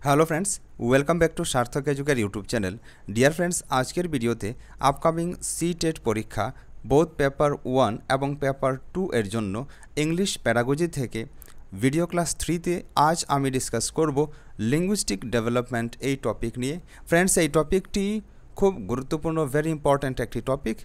Hello friends, welcome back to সার্থক এডুকের YouTube channel. Dear friends, আজকের ভিডিওতে আপকামিং সি-টেট পরীক্ষা বোথ পেপার 1 এবং পেপার 2 এর জন্য ইংলিশ প্যাডাগজি থেকে ভিডিও ক্লাস 3তে আজ আমি ডিসকাস করব লিঙ্গুইস্টিক ডেভেলপমেন্ট এই টপিক নিয়ে। ফ্রেন্ডস, এই টপিকটি খুব গুরুত্বপূর্ণ, ভেরি ইম্পর্ট্যান্ট একটি টপিক।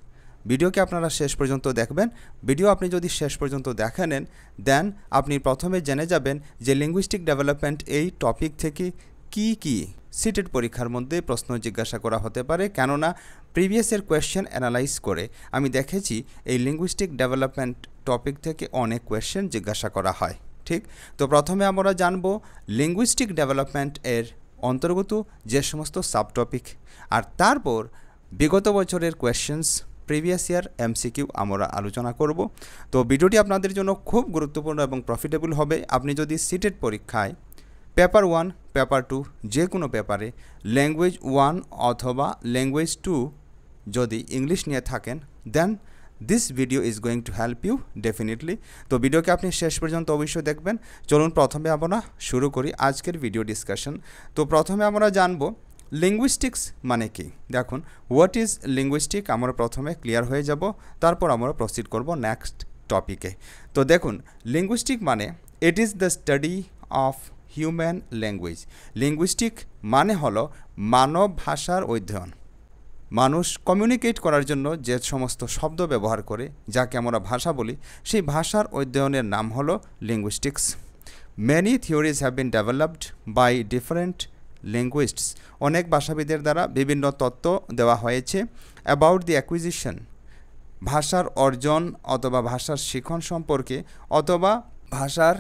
ভিডিওকে আপনারা শেষ পর্যন্ত দেখবেন। ভিডিও আপনি যদি শেষ পর্যন্ত দেখে নেন, দেন আপনি প্রথমে জেনে যাবেন যে লিঙ্গুইস্টিক ডেভেলপমেন্ট এই টপিক থেকে কি সিটেট পরীক্ষার মধ্যে প্রশ্ন জিজ্ঞাসা করা হতে পারে। কেননা প্রিভিয়াসের কোয়েশ্চেন অ্যানালাইজ করে আমি দেখেছি এই লিঙ্গুইস্টিক ডেভেলপমেন্ট টপিক থেকে অনেক কোয়েশ্চেন জিজ্ঞাসা করা হয়। ঠিক, তো প্রথমে আমরা জানব লিঙ্গুইস্টিক ডেভেলপমেন্ট এর অন্তর্গত যে সমস্ত সাবটপিক, আর তারপর বিগত বছরের কোয়েশ্চেন্স, প্রিভিয়াস ইয়ার এমসিকিউ আমরা আলোচনা করব। তো ভিডিওটি আপনাদের জন্য খুব গুরুত্বপূর্ণ এবং প্রফিটেবল হবে। আপনি যদি সিটেট পরীক্ষায় পেপার 1, পেপার 2 যে কোনো পেপারে ল্যাঙ্গুয়েজ 1 অথবা ল্যাঙ্গুয়েজ 2 যদি ইংলিশ নিয়ে থাকেন, then this video is going to help you definitely. তো ভিডিওকে আপনি শেষ পর্যন্ত অবশ্যই দেখবেন। চলুন প্রথমে আমরা শুরু করি আজকের ভিডিও ডিসকাশন। তো প্রথমে আমরা জানবো লিঙ্গুইস্টিক্স মানে কি। দেখুন, হোয়াট ইজ লিঙ্গুইস্টিক আমরা প্রথমে ক্লিয়ার হয়ে যাব, তারপর আমরা প্রসিড করব নেক্সট টপিকে। তো দেখুন, লিঙ্গুইস্টিক মানে it is the study of human language. Linguistic মানে হলো মানব ভাষার অধ্যয়ন। মানুষ কমিউনিকেট করার জন্য যে সমস্ত শব্দ ব্যবহার করে, যাকে আমরা ভাষা বলি, সেই ভাষার অধ্যয়নের নাম হলো linguistics. Many theories have been developed by different linguists. অনেক ভাষাবিদের দ্বারা বিভিন্ন তত্ত্ব দেওয়া হয়েছে অ্যাবাউট দি অ্যাকুইজিশন, ভাষার অর্জন অথবা ভাষার শিখন সম্পর্কে অথবা ভাষার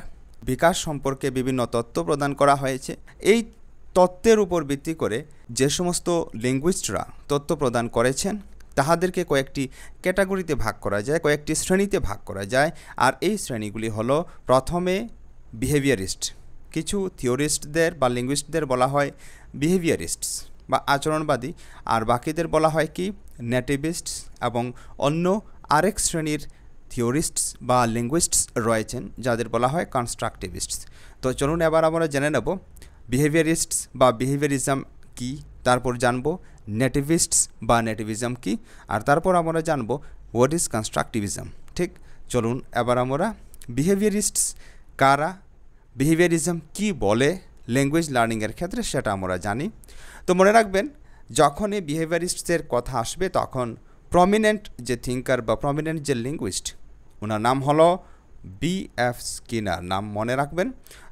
বিকাশ সম্পর্কে বিভিন্ন তত্ত্ব প্রদান করা হয়েছে। এই তত্ত্বের উপর ভিত্তি করে যে সমস্ত লিঙ্গুইস্টরা তত্ত্ব প্রদান করেছেন তাহাদেরকে কয়েকটি ক্যাটাগরিতে ভাগ করা যায়, কয়েকটি শ্রেণীতে ভাগ করা যায়। আর এই শ্রেণীগুলি হলো, প্রথমে বিহেভিয়ারিস্ট। কিছু থিওরিস্টদের বা লিঙ্গুইস্টদের বলা হয় বিহেভিয়ারিস্টস বা আচরণবাদী, আর বাকিদের বলা হয় কি নেটিভিস্টস, এবং অন্য আরেক শ্রেণীর থিওরিস্টস বা লিঙ্গুইস্টস রয়েছেন যাদের বলা হয় কনস্ট্রাকটিভিস্টস। তো চলুন এবার আমরা জেনে নেব বিহেভিয়ারিস্টস বা বিহেভিয়ারিজম কি, তারপর জানবো নেটিভিস্টস বা নেটিভিজম কি, আর তারপর আমরা জানবো হোয়াট ইজ কনস্ট্রাকটিভিজম। ঠিক, চলুন এবার আমরা বিহেভিয়ারিস্টস কারা, বিহেভিয়ারিজম কি বলে ল্যাঙ্গুয়েজ লার্নিংয়ের ক্ষেত্রে সেটা আমরা জানি। তো মনে রাখবেন, যখনই বিহেভিয়ারিস্টসের কথা আসবে তখন প্রমিনেন্ট যে থিঙ্কার বা প্রমিনেন্ট যে লিঙ্গুইস্ট, ওনার নাম হলো বি.এফ. স্কিনার। নাম মনে রাখবেন।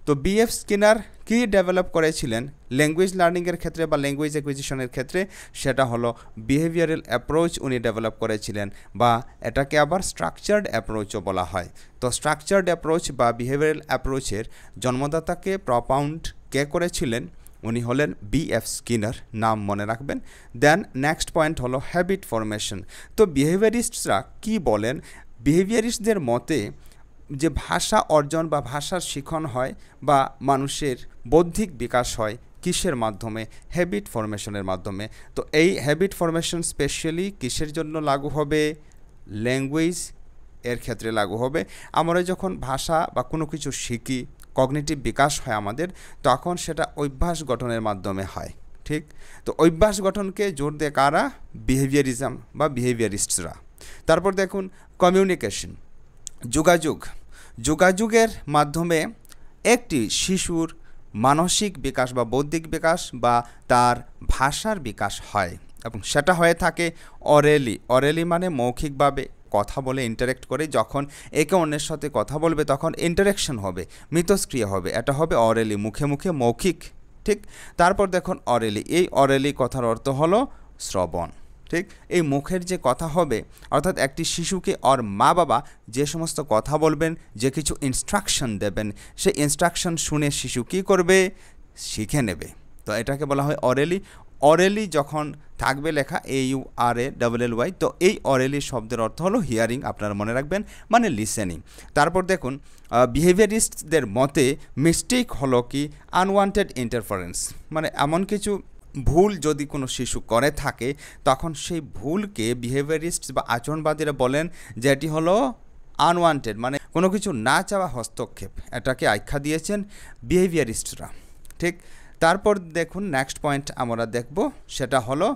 তো বি.এফ. স্কিনার কি ডেভেলপ করেছিলেন ল্যাঙ্গুয়েজ লার্নিংয়ের ক্ষেত্রে বা ল্যাঙ্গুয়েজ অ্যাকুইজিশনের ক্ষেত্রে, সেটা হলো বিহেভিয়ারাল অ্যাপ্রোচ উনি ডেভেলপ করেছিলেন, বা এটাকে আবার স্ট্রাকচার্ড অ্যাপ্রোচও বলা হয়। তো স্ট্রাকচার্ড অ্যাপ্রোচ বা বিহেভিয়ারাল অ্যাপ্রোচের জন্মদাতাকে প্রপাউন্ড কে করেছিলেন, উনি হলেন বি.এফ. স্কিনার। নাম মনে রাখবেন। দেন নেক্সট পয়েন্ট হলো হ্যাবিট ফরমেশন। তো বিহেভিয়ারিস্টরা কি বলেন, বিহেভিয়ারিস্টদের মতে যে ভাষা অর্জন বা ভাষার শিখন হয় বা মানুষের বৌদ্ধিক বিকাশ হয় কিসের মাধ্যমে, হ্যাবিট ফরমেশনের মাধ্যমে। তো এই হ্যাবিট ফরমেশন স্পেশালি কিসের জন্য লাগু হবে, ল্যাঙ্গুয়েজ এর ক্ষেত্রে লাগু হবে। আমরা যখন ভাষা বা কোনো কিছু শিখি, কগনিটিভ বিকাশ হয় আমাদের, তখন সেটা অভ্যাস গঠনের মাধ্যমে হয়। ঠিক, তো অভ্যাস গঠনকে জোর দেয় কারা, বিহেভিয়ারিজম বা বিহেভিয়ারিস্টসরা। তারপর দেখুন কমিউনিকেশন, যোগাযোগের মাধ্যমে একটি শিশুর মানসিক বিকাশ বা বৌদ্ধিক বিকাশ বা তার ভাষার বিকাশ হয়, এবং সেটা হয়ে থাকে অরেলি মানে মৌখিকভাবে কথা বলে ইন্টারেক্ট করে। যখন একে অন্যের সাথে কথা বলবে তখন ইন্টারেকশন হবে, মিথস্ক্রিয়া হবে, এটা হবে অরেলি, মুখে মুখে মৌখিক। ঠিক, তারপর দেখুন এই অরেলি কথার অর্থ হলো শ্রবণ। ঠিক, এই মুখের যে কথা হবে, অর্থাৎ একটি শিশুকে ওর মা বাবা যে সমস্ত কথা বলবেন, যে কিছু ইনস্ট্রাকশন দেবেন, সেই ইনস্ট্রাকশন শুনে শিশু কী করবে, শিখে নেবে। তো এটাকে বলা হয় অরেলি যখন থাকবে লেখা AURALLY, তো এই অরেলি শব্দের অর্থ হলো হিয়ারিং, আপনারা মনে রাখবেন, মানে লিসেনিং। তারপর দেখুন বিহেভিয়ারিস্টদের মতে মিস্টেক হলো কি আনওয়ান্টেড ইন্টারফারেন্স, মানে এমন কিছু ভুল যদি কোনো শিশু করে থাকে তখন সেই ভুলকে বিহেভিয়ারিস্ট বা আচরণবাদীরা বলেন যে এটি হলো আনওয়ান্টেড, মানে কোনো কিছু না চাওয়া হস্তক্ষেপ। এটাকে আখ্যা দিয়েছেন বিহেভিয়ারিস্টরা। ঠিক, তারপর দেখুন নেক্সট পয়েন্ট আমরা দেখব, সেটা হলো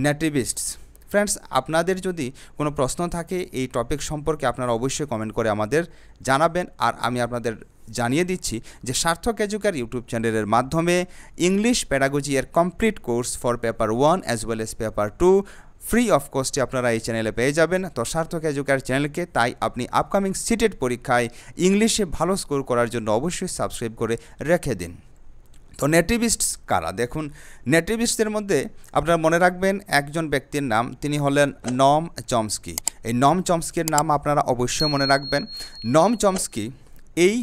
নেটিভিস্টস। ফ্রেন্ডস, আপনাদের যদি কোনো প্রশ্ন থাকে এই টপিক সম্পর্কে আপনারা অবশ্যই কমেন্ট করে আমাদের জানাবেন। আর আমি আপনাদের জানিয়ে দিচ্ছি যে সার্থক এডুকেয়ার ইউটিউব চ্যানেলের মাধ্যমে ইংলিশ প্যাডাগজি এর complete course for paper 1 as well as paper 2 free of কস্টে আপনারা এই চ্যানেলে পেয়ে যাবেন। তো সার্থক এডুকেয়ার চ্যানেলকে তাই আপনি আপকামিং সিটেড পরীক্ষায় ইংলিশে ভালো স্কোর করার জন্য অবশ্যই সাবস্ক্রাইব করে রেখে দিন। তো নেটিভিস্টস কারা? দেখুন, নেটিভিস্টদের মধ্যে আপনারা মনে রাখবেন একজন ব্যক্তির নাম, তিনি হলেন নম চমস্কি। এই নম চমস্কির নাম আপনারা অবশ্যই মনে রাখবেন। নম চমস্কি এই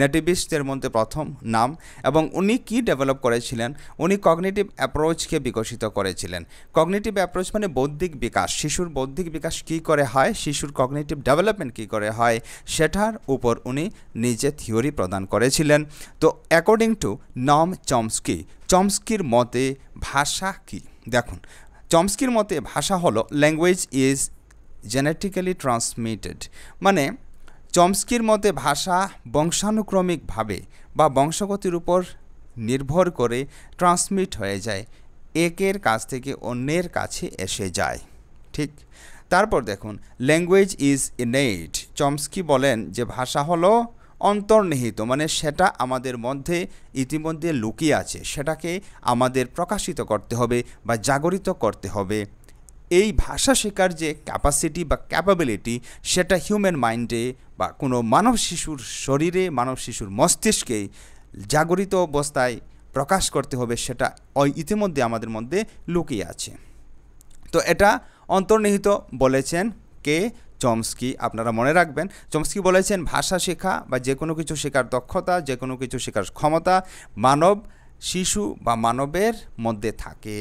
নেটিভিস্টদের মধ্যে প্রথম নাম, এবং উনি কি ডেভেলপ করেছিলেন? উনি কগনিটিভ অ্যাপ্রোচকে বিকশিত করেছিলেন। কগনিটিভ অ্যাপ্রোচ মানে বৌদ্ধিক বিকাশ, শিশুর বৌদ্ধিক বিকাশ কী করে হয়, শিশুর কগনিটিভ ডেভেলপমেন্ট কী করে হয়, সেটার উপর উনি নিজে থিওরি প্রদান করেছিলেন। তো অ্যাকর্ডিং টু নম চমস্কি, চমস্কির মতে ভাষা কী? দেখুন, চমস্কির মতে ভাষা হলো ল্যাঙ্গুয়েজ ইজ জেনেটিক্যালি ট্রান্সমিটেড, মানে চমস্কির মতে ভাষা বংশানুক্রমিকভাবে বা বংশগতির উপর নির্ভর করে ট্রান্সমিট হয়ে যায়, একের কাছ থেকে অন্যের কাছে এসে যায়। ঠিক, তারপর দেখুন ল্যাঙ্গুয়েজ ইজ ইনেট। চমস্কি বলেন যে ভাষা হলো অন্তর্নিহিত, মানে সেটা আমাদের মধ্যে ইতিমধ্যে লুকিয়ে আছে, সেটাকে আমাদের প্রকাশিত করতে হবে বা জাগরিত করতে হবে। এই ভাষা শেখার যে ক্যাপাসিটি বা ক্যাপাবিলিটি, সেটা হিউম্যান মাইন্ডে বা কোনো মানব শিশুর শরীরে, মানব শিশুর মস্তিষ্কে জাগরিত অবস্থায় প্রকাশ করতে হবে, সেটা ইতিমধ্যে আমাদের মধ্যে লুকিয়ে আছে। তো এটা অন্তর্নিহিত বলেছেন কে? চমস্কি। আপনারা মনে রাখবেন, চমস্কি বলেছেন ভাষা শেখা বা যে কোনো কিছু শেখার দক্ষতা, যে কোনো কিছু শেখার ক্ষমতা মানব শিশু বা মানবের মধ্যে থাকে।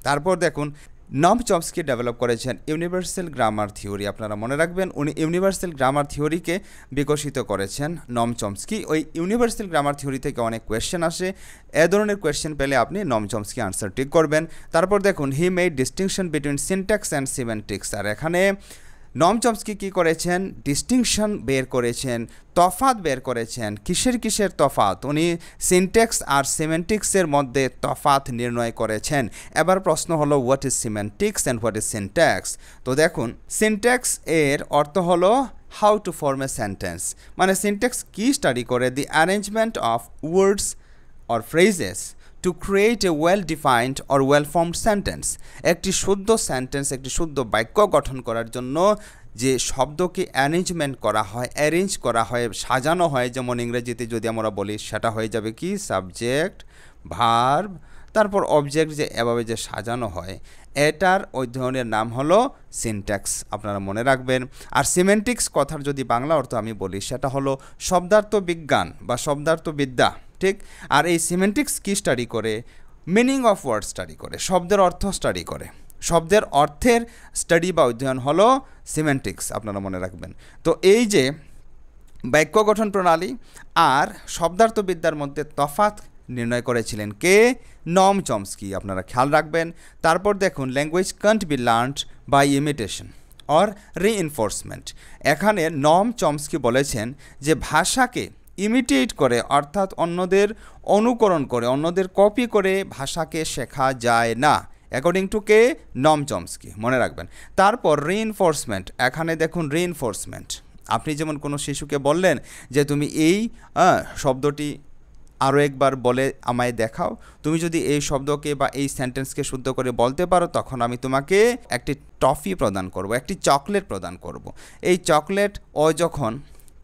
তারপর দেখুন নম চমস্কি ডেভেলপ করেছেন ইউনিভার্সাল গ্রামার থিওরি। আপনারা মনে রাখবেন উনি ইউনিভার্সাল গ্রামার থিওরিকে বিকশিত করেছেন নম চমস্কি। ওই ইউনিভার্সাল গ্রামার থিওরি থেকে অনেক কোয়েশ্চেন আসে, এ ধরনের কোয়েশ্চেন পেলে আপনি নম চমস্কি আনসার ঠিক করবেন। তারপর দেখুন he made distinction between syntax and semantics. আর এখানে নম চমস্কি কী করেছেন? ডিস্টিংশন বের করেছেন, তফাৎ বের করেছেন। কিসের তফাৎ? উনি সিনট্যাক্স আর সিমেন্টিক্সের মধ্যে তফাৎ নির্ণয় করেছেন। এবার প্রশ্ন হলো what is semantics and what is syntax? তো দেখুন, সিনট্যাক্স এর অর্থ হলো how to form a sentence, মানে সিনট্যাক্স কি স্টাডি করে? The arrangement of words or phrases to create a well defined or well formed sentence. একটি শুদ্ধ সেন্টেন্স, একটি শুদ্ধ বাক্য গঠন করার জন্য যে শব্দকে অ্যারেঞ্জমেন্ট করা হয়, অ্যারেঞ্জ করা হয়, সাজানো হয়, যেমন ইংরেজিতে যদি আমরা বলি সেটা হয়ে যাবে কি? সাবজেক্ট, ভার্ব, তারপর অবজেক্ট, যে এভাবে যে সাজানো হয়, এটার অধ্যয়নের নাম হলো সিনট্যাক্স। আপনারা মনে রাখবেন। আর সিমেন্টিক্স কথার যদি বাংলা অর্থ আমি বলি, সেটা হলো শব্দার্থ বিজ্ঞান বা শব্দার্থবিদ্যা। ঠিক, আর এই সিমেন্টিক্স কি স্টাডি করে? মিনিং অফ ওয়ার্ড স্টাডি করে, শব্দের অর্থ স্টাডি করে। শব্দের অর্থের স্টাডি বা অধ্যয়ন হলো সিমেন্টিক্স। আপনারা মনে রাখবেন। তো এই যে বাক্য গঠন প্রণালী আর শব্দার্থবিদ্যার মধ্যে তফাৎ নির্ণয় করেছিলেন কে? নম চমস্কি। আপনারা খেয়াল রাখবেন। তারপর দেখুন language can't be learned by imitation or reinforcement. এখানে নম চমস্কি বলেছেন যে ভাষাকে ইমিটেট করে, অর্থাৎ অন্যদের অনুকরণ করে, অন্যদের কপি করে ভাষাকে শেখা যায় না, অ্যাকর্ডিং টু কে? নম চমস্কি। মনে রাখবেন। তারপর রিইনফোর্সমেন্ট। এখানে দেখুন রিইনফোর্সমেন্ট, আপনি যেমন কোনো শিশুকে বললেন যে তুমি এই শব্দটি আরও একবার বলে আমায় দেখাও, তুমি যদি এই শব্দকে বা এই সেন্টেন্সকে শুদ্ধ করে বলতে পারো, তখন আমি তোমাকে একটি টফি প্রদান করব, একটি চকলেট প্রদান করব। এই চকলেট ও যখন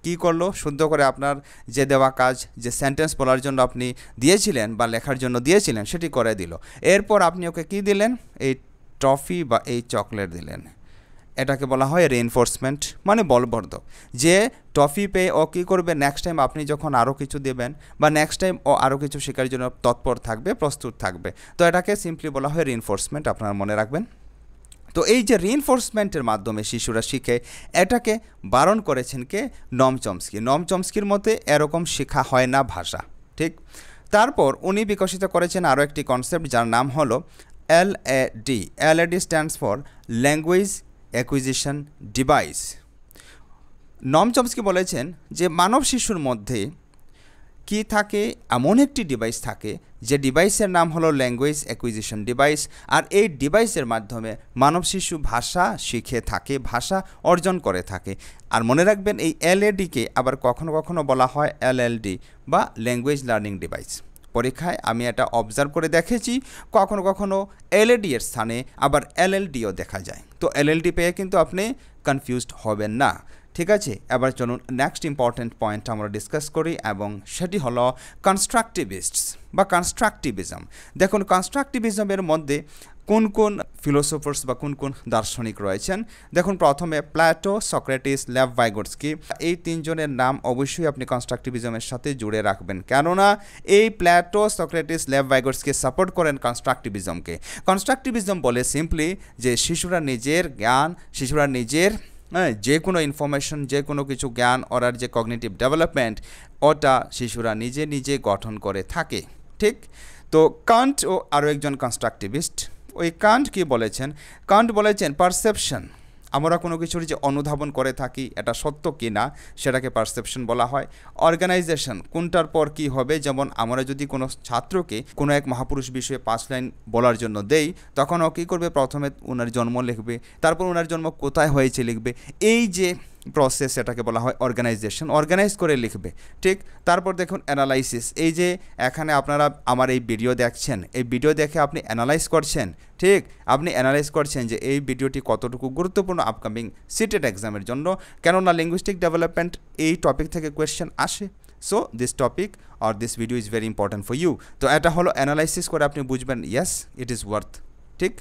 কী করলো? শুদ্ধ করে আপনার যে দেওয়া কাজ, যে সেন্টেন্স বলার জন্য আপনি দিয়েছিলেন বা লেখার জন্য দিয়েছিলেন, সেটি করে দিল। এরপর আপনি ওকে কী দিলেন? এই টফি বা এই চকলেট দিলেন। এটাকে বলা হয় রিইনফোর্সমেন্ট, মানে বলবর্ধক। যে টফি পেয়ে ও কী করবে? নেক্সট টাইম আপনি যখন আরও কিছু দেবেন বা নেক্সট টাইম ও আরও কিছু শেখার জন্য তৎপর থাকবে, প্রস্তুত থাকবে। তো এটাকে সিম্পলি বলা হয় রিইনফোর্সমেন্ট। আপনারা মনে রাখবেন। তো এই যে রিইনফোর্সমেন্টের মাধ্যমে শিশুরা শিখে, এটাকে বারণ করেছেন কে? নম চমস্কি। নম চমস্কির মতে এরকম শেখা হয় না ভাষা। ঠিক, তারপর উনি বিকশিত করেছেন আরও একটি কনসেপ্ট, যার নাম হলো LAD। LAD stands for language acquisition device. নম চমস্কি বলেছেন যে মানব শিশুর মধ্যে কি থাকে, এমন একটি ডিভাইস থাকে যে ডিভাইসের নাম হলো ল্যাঙ্গুয়েজ অ্যাকুইজিশন ডিভাইস। আর এই ডিভাইসের মাধ্যমে মানব শিশু ভাষা শিখে থাকে, ভাষা অর্জন করে থাকে। আর মনে রাখবেন এই এলএডিকে আবার কখনো কখনো বলা হয় এলএলডি বা ল্যাঙ্গুয়েজ লার্নিং ডিভাইস। পরীক্ষায় আমি এটা অবজার্ভ করে দেখেছি, কখনো কখনো এলএডি এর স্থানে আবার এলএলডিও দেখা যায়। তো এলএলডি পেয়ে কিন্তু আপনি কনফিউজড হবেন না, ঠিক আছে। এবার চলুন নেক্সট ইম্পর্ট্যান্ট পয়েন্ট আমরা ডিসকাস করি, এবং সেটি হলো কনস্ট্রাকটিভিস্টস বা কনস্ট্রাকটিভিজম। দেখুন, কনস্ট্রাকটিভিজমের মধ্যে কোন কোন ফিলোসোফার্স বা কোন কোন দার্শনিক রয়েছেন। দেখুন, প্রথমে প্ল্যাটো, সক্রেটিস, লেভ ভাইগোটস্কি। এই তিনজনের নাম অবশ্যই আপনি কনস্ট্রাকটিভিজমের সাথে জুড়ে রাখবেন, কেননা এই প্ল্যাটো, সক্রেটিস, লেভ ভাইগোটস্কি সাপোর্ট করেন কনস্ট্রাকটিভিজমকে। কনস্ট্রাকটিভিজম বলে সিম্পলি যে শিশুরা নিজের জ্ঞান, শিশুরা নিজের যে কোনো ইনফরমেশন, যে কোনো কিছু জ্ঞান, ওরার যে কগনিটিভ ডেভেলপমেন্ট, ওটা শিশুরা নিজে নিজে গঠন করে থাকে, ঠিক। তো কান্ট ও আরও একজন কনস্ট্রাকটিভিস্ট, ওই কান্ট কি বলেছেন? কান্ট বলেছেন পারসেপশন, আমরা কোনো কিছুর যে অনুধাবন করে থাকি এটা সত্য কি না সেটাকে পারসেপশন বলা হয়। অর্গানাইজেশন, কোনটার পর কি হবে, যেমন আমরা যদি কোনো ছাত্রকে কোনো এক মহাপুরুষ বিষয়ে 5 লাইন বলার জন্য দেই, তখন ও কী করবে? প্রথমে ওনার জন্ম লিখবে, তারপর ওনার জন্ম কোথায় হয়েছে লিখবে। এই যে প্রসেস, এটাকে বলা হয় অর্গানাইজেশন, অর্গানাইজ করে লিখবে, ঠিক। তারপর দেখুন অ্যানালাইসিস, এই যে এখানে আপনারা আমার এই ভিডিও দেখছেন, এই ভিডিও দেখে আপনি অ্যানালাইজ করছেন, ঠিক। আপনি অ্যানালাইজ করছেন যে এই ভিডিওটি কতটুকু গুরুত্বপূর্ণ আপকামিং সিটেট এক্সামের জন্য, কেননা লিঙ্গুইস্টিক ডেভেলপমেন্ট এই টপিক থেকে কোয়েশ্চেন আসে। So this topic or this video is very important for you. তো এটা হলো অ্যানালাইসিস করে আপনি বুঝবেন ইয়েস ইট ইজ ওয়ার্থ, ঠিক।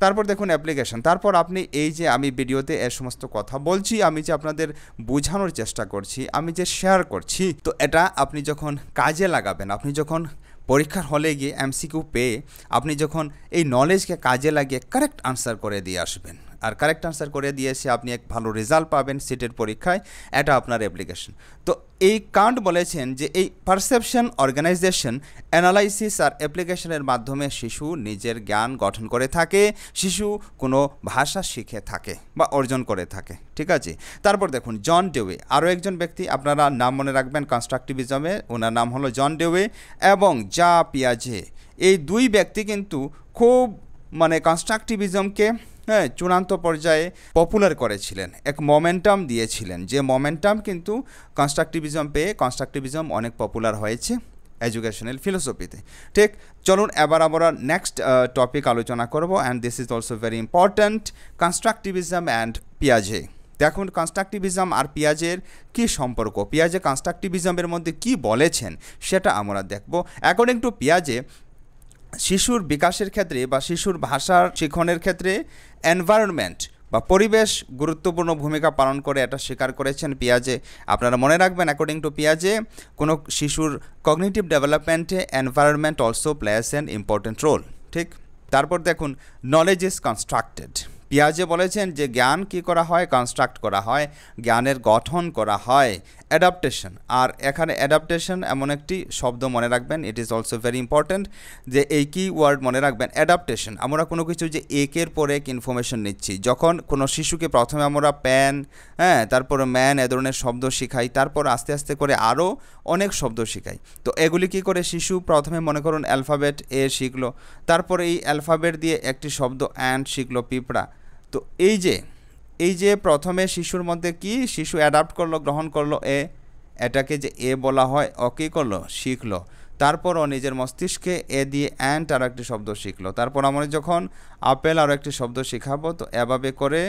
তারপর দেখুন অ্যাপ্লিকেশন। তারপর আপনি এই যে আমি ভিডিওতে এর সমস্ত কথা বলছি, আমি যে আপনাদের বোঝানোর চেষ্টা করছি, আমি যে শেয়ার করছি, তো এটা আপনি যখন কাজে লাগাবেন, আপনি যখন পরীক্ষার হলে গিয়ে এমসিকিউ পেয়ে আপনি যখন এই নলেজকে কাজে লাগিয়ে কারেক্ট আনসার করে দিয়ে আসবেন, আর কারেক্ট আনসার করে দিয়ে এসে আপনি এক ভালো রেজাল্ট পাবেন সিটের পরীক্ষায়, এটা আপনার অ্যাপ্লিকেশন। তো এই কান্ট বলেছেন যে এই পারসেপশন, অর্গানাইজেশন, অ্যানালাইসিস আর অ্যাপ্লিকেশনের মাধ্যমে শিশু নিজের জ্ঞান গঠন করে থাকে, শিশু কোনো ভাষা শিখে থাকে বা অর্জন করে থাকে, ঠিক আছে। তারপর দেখুন জন ডেওয়ে, আরও একজন ব্যক্তি আপনারা নাম মনে রাখবেন কনস্ট্রাকটিভিজমে, ওনার নাম হলো জন ডেওয়ে এবং জা পিয়াজে। এই দুই ব্যক্তি কিন্তু খুব কনস্ট্রাকটিভিজমকে চূড়ান্ত পর্যায়ে পপুলার করেছিলেন, এক মোমেন্টাম দিয়েছিলেন, যে মোমেন্টাম কিন্তু কনস্ট্রাকটিভিজম পেয়ে কনস্ট্রাকটিভিজম অনেক পপুলার হয়েছে এডুকেশনাল ফিলোসফিতে, ঠিক। চলুন এবার আমরা নেক্সট টপিক আলোচনা করব, and this is also very important, constructivism and পিয়াজে। দেখুন কনস্ট্রাকটিভিজম আর পিয়াজের কী সম্পর্ক, পিয়াজে কনস্ট্রাকটিভিজমের মধ্যে কি বলেছেন সেটা আমরা দেখব। অ্যাকর্ডিং টু পিয়াজে, শিশুর বিকাশের ক্ষেত্রে বা শিশুর ভাষার শিক্ষণের ক্ষেত্রে এনভায়রনমেন্ট বা পরিবেশ গুরুত্বপূর্ণ ভূমিকা পালন করে, এটা স্বীকার করেছেন পিয়াজে। আপনারা মনে রাখবেন অ্যাকর্ডিং টু পিয়াজে, কোনো শিশুর কগনিটিভ ডেভেলপমেন্টে environment also plays an important role, ঠিক। তারপর দেখুন নলেজ ইজ কনস্ট্রাক্টেড, পিয়াজে বলেছেন যে জ্ঞান কি করা হয়? কনস্ট্রাক্ট করা হয়, জ্ঞানের গঠন করা হয়। অ্যাডাপ্টেশন, আর এখানে অ্যাডাপ্টেশন এমন একটি শব্দ মনে রাখবেন, it is also very important, যে এই কি ওয়ার্ড মনে রাখবেন অ্যাডাপ্টেশন। আমরা কোনো কিছু যে একের পর এক ইনফরমেশন নিচ্ছি, যখন কোনো শিশুকে প্রথমে আমরা প্যান, তারপর ম্যান, এ ধরনের শব্দ শেখাই, তারপর আস্তে আস্তে করে আরও অনেক শব্দ শেখাই। তো এগুলি কি করে? শিশু প্রথমে মনে করুন অ্যালফাবেট এ শিখলো, তারপরে এই অ্যালফাবেট দিয়ে একটি শব্দ অ্যান্ড শিখলো, পিঁপড়া। তো এই যে প্রথমে শিশুর মধ্যে কি শিশু অ্যাডাপ্ট করলো, গ্রহণ করলো এটাকে যে এ বলা হয়, ও কী করলো? শিখলো। তারপর ও নিজের মস্তিষ্কে এ দিয়ে অ্যান্ট আর একটি শব্দ শিখলো। তারপর আমরা যখন আপেল আরও একটি শব্দ শেখাবো, তো এভাবে করে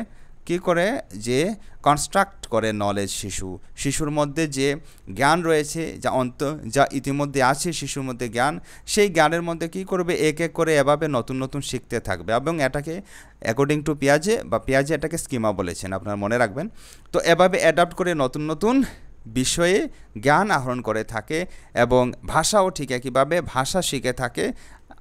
কি করে যে কনস্ট্রাক্ট করে নলেজ শিশুর মধ্যে যে জ্ঞান রয়েছে, যা ইতিমধ্যে আছে শিশুর মধ্যে জ্ঞান, সেই জ্ঞানের মধ্যে কি করবে? এক এক করে এভাবে নতুন নতুন শিখতে থাকবে, এবং এটাকে অ্যাকর্ডিং টু পিয়াজে এটাকে স্কিমা বলেছেন, আপনারা মনে রাখবেন। তো এভাবে অ্যাডাপ্ট করে নতুন নতুন বিষয়ে জ্ঞান আহরণ করে থাকে, এবং ভাষাও ঠিক একইভাবে ভাষা শিখে থাকে,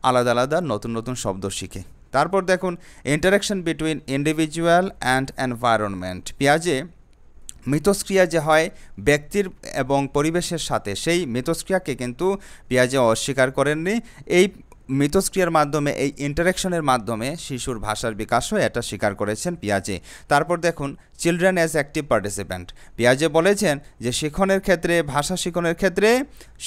আলাদা আলাদা নতুন নতুন শব্দ শিখে। তারপর দেখুন interaction between individual and environment, পিয়াজে মিথস্ক্রিয়া যে হয় ব্যক্তির এবং পরিবেশের সাথে, সেই মিথস্ক্রিয়াকে কিন্তু পিয়াজে অস্বীকার করেননি। এই মিথস্ক্রিয়ার মাধ্যমে, এই ইন্টারাকশনের মাধ্যমে শিশুর ভাষার বিকাশ হয়, এটা স্বীকার করেছেন পিয়াজে। তারপর দেখুন চিলড্রেন অ্যাজ অ্যাক্টিভ পার্টিসিপ্যান্ট। পিয়াজে বলেছেন যে শিক্ষণের ক্ষেত্রে, ভাষা শিক্ষণের ক্ষেত্রে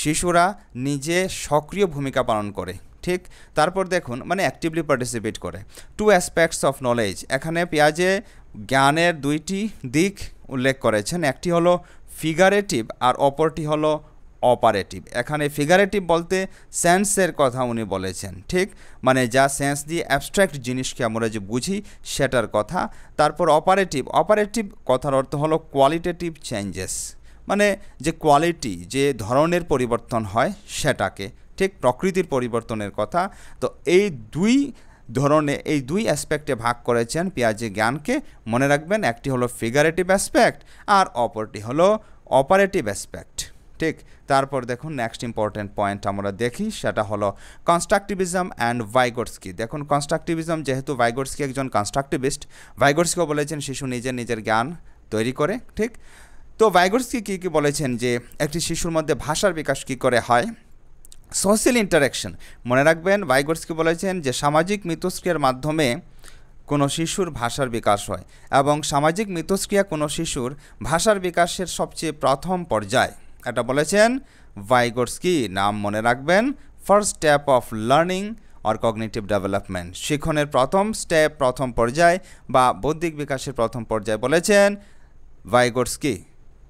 শিশুরা নিজে সক্রিয় ভূমিকা পালন করে, ঠিক। তারপর দেখুন মানে অ্যাক্টিভলি পার্টিসিপেট করে। টু অ্যাসপেক্টস অফ নলেজ, এখানে পিয়াজে জ্ঞানের দুইটি দিক উল্লেখ করেছেন, একটি হলো ফিগারেটিভ আর অপরটি হলো অপারেটিভ। এখানে ফিগারেটিভ বলতে সেন্সের কথা উনি বলেছেন, ঠিক, মানে যা সেন্স দিয়ে অ্যাবস্ট্রাক্ট জিনিসকে আমরা যে বুঝি সেটার কথা। তারপর অপারেটিভ, অপারেটিভ কথার অর্থ হলো কোয়ালিটেটিভ চেঞ্জেস, মানে যে কোয়ালিটি, যে ধরনের পরিবর্তন হয় সেটাকে, ঠিক, প্রকৃতির পরিবর্তনের কথা। তো এই দুই ধরনে, এই দুই অ্যাসপেক্টে ভাগ করেছেন পিয়াজে জ্ঞানকে। মনে রাখবেন একটি হলো ফিগারেটিভ অ্যাসপেক্ট আর অপরটি হলো অপারেটিভ অ্যাসপেক্ট, ঠিক। তারপর দেখুন নেক্সট ইম্পর্টেন্ট পয়েন্ট আমরা দেখি, সেটা হলো কনস্ট্রাকটিভিজম অ্যান্ড ভাইগোটস্কি। দেখুন কনস্ট্রাকটিভিজম, যেহেতু ভাইগোটস্কি একজন কনস্ট্রাকটিভিস্ট, ভাইগোটস্কিও বলেছেন শিশু নিজের জ্ঞান তৈরি করে, ঠিক। তো ভাইগোটস্কি কী বলেছেন যে একটি শিশুর মধ্যে ভাষার বিকাশ কী করে হয়? Social interaction. মনে রাখবেন ভাইগোটস্কি বলেছেন যে সামাজিক মিথস্ক্রিয়ার মাধ্যমে কোনো শিশুর ভাষার বিকাশ হয়, এবং সামাজিক মিথস্ক্রিয়া কোনো শিশুর ভাষার বিকাশের সবচেয়ে প্রথম পর্যায়, এটা বলেছেন ভাইগোটস্কি। নাম মনে রাখবেন, first step of learning or cognitive development. শিক্ষণের প্রথম স্টেপ, প্রথম পর্যায় বা বৌদ্ধিক বিকাশের প্রথম পর্যায় বলেছেন ভাইগোটস্কি।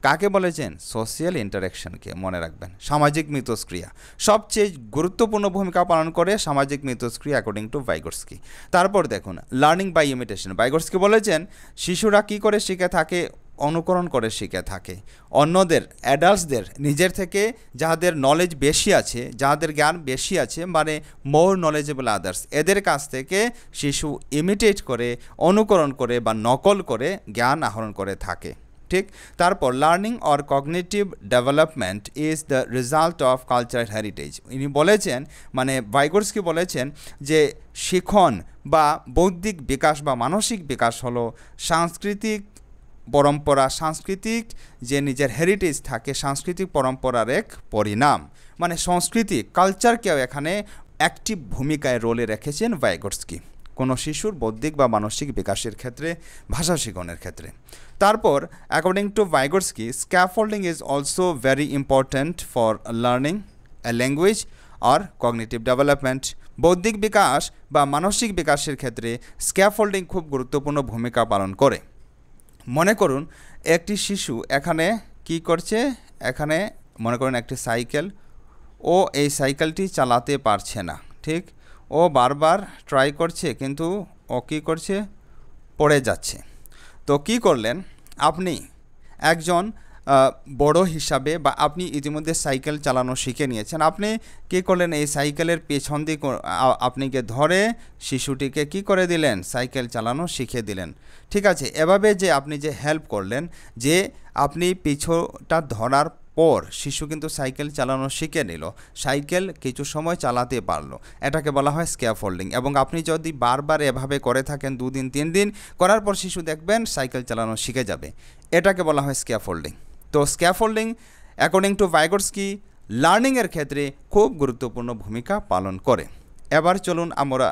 কাকে বলেছেন? সোশ্যাল ইন্টারাকশনকে। মনে রাখবেন সামাজিক মিথস্ক্রিয়া সবচেয়ে গুরুত্বপূর্ণ ভূমিকা পালন করে সামাজিক মিথস্ক্রিয়া অ্যাকর্ডিং টু ভাইগোটস্কি। তারপর দেখুন লার্নিং বাই ইমিটেশন। ভাইগোটস্কি বলেছেন শিশুরা কী করে শিখে থাকে? অনুকরণ করে শিখে থাকে অন্যদের, অ্যাডাল্টসদের, নিজের থেকে যাদের নলেজ বেশি আছে, যাদের জ্ঞান বেশি আছে, মানে মোর নলেজেবল আদার্স, এদের কাছ থেকে শিশু ইমিটেট করে, অনুকরণ করে বা নকল করে জ্ঞান আহরণ করে থাকে, ঠিক। তারপর learning or cognitive development is the result of cultural heritage. ইনি বলেছেন, মানে ভাইগোটস্কি বলেছেন যে শিখন বা বৌদ্ধিক বিকাশ বা মানসিক বিকাশ হলো সাংস্কৃতিক পরম্পরা, সাংস্কৃতিক যে নিজের হেরিটেজ থাকে, সাংস্কৃতিক পরম্পরার এক পরিণাম, মানে সংস্কৃতি, কালচারকেও এখানে অ্যাক্টিভ ভূমিকায় রোলে রেখেছেন ভাইগোটস্কি কোনো শিশুর বৌদ্ধিক বা মানসিক বিকাশের ক্ষেত্রে, ভাষা শিখনের ক্ষেত্রে। তারপর according to Vygotsky scaffolding is also very important for learning a language আর কগনিটিভ ডেভেলপমেন্ট। বৌদ্ধিক বিকাশ বা মানসিক বিকাশের ক্ষেত্রে স্ক্যাফোল্ডিং খুব গুরুত্বপূর্ণ ভূমিকা পালন করে। মনে করুন একটি শিশু এখানে কি করছে, এখানে মনে করুন একটি সাইকেল, ও এই সাইকেলটি চালাতে পারছে না, ঠিক। ও বারবার ট্রাই করছে কিন্তু ও কী করছে, পড়ে যাচ্ছে। তো কি করলেন আপনি একজন বড় হিসাবে, বা আপনি ইতিমধ্যে সাইকেল চালানো শিখে নিয়েছেন, আপনি কী করলেন, এই সাইকেলের পেছন দিক আপনিকে ধরে শিশুটিকে কি করে দিলেন, সাইকেল চালানো শিখে দিলেন, ঠিক আছে। এভাবে যে আপনি যে হেল্প করলেন, যে আপনি পিছুটা ধরার পর শিশু কিন্তু সাইকেল চালানো শিখে নিল, সাইকেল কিছু সময় চালাতে পারলো, এটাকে বলা হয় স্ক্যাফোল্ডিং। এবং আপনি যদি বারবার এভাবে করে থাকেন 2 দিন 3 দিন করার পর শিশু দেখবেন সাইকেল চালানো শিখে যাবে, এটাকে বলা হয় স্ক্যাফোল্ডিং। তো স্ক্যাফোল্ডিং অ্যাকর্ডিং টু ভাইগোটস্কি লার্নিংয়ের ক্ষেত্রে খুব গুরুত্বপূর্ণ ভূমিকা পালন করে। এবার চলুন আমরা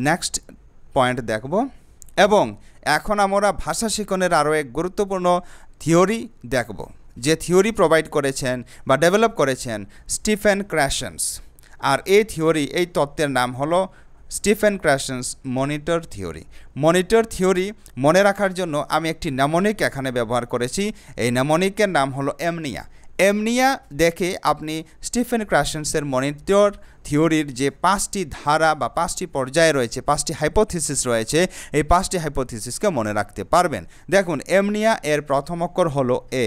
নেক্সট পয়েন্ট দেখব, এবং এখন আমরা ভাষা শিখনের আরও এক গুরুত্বপূর্ণ থিওরি দেখব, যে থিওরি প্রোভাইড করেছেন বা ডেভেলপ করেছেন স্টিফেন ক্র্যাশেন্স। আর এই থিওরি, এই তত্ত্বের নাম হলো Stephen Krashen's monitor theory. Monitor theory মনে রাখার জন্য আমি একটি নেমোনিক এখানে ব্যবহার করেছি। এই নেমোনিকের নাম হলো এমনিয়া। এমনিয়া দেখে আপনি স্টিফেন ক্র্যাশেন্সের মনিটর থিওরির যে 5টি ধারা বা 5টি পর্যায়ে রয়েছে, 5টি হাইপোথিসিস রয়েছে, এই 5টি হাইপোথিসিসকে মনে রাখতে পারবেন। দেখুন এমনিয়া এর প্রথম অক্ষর হলো এ।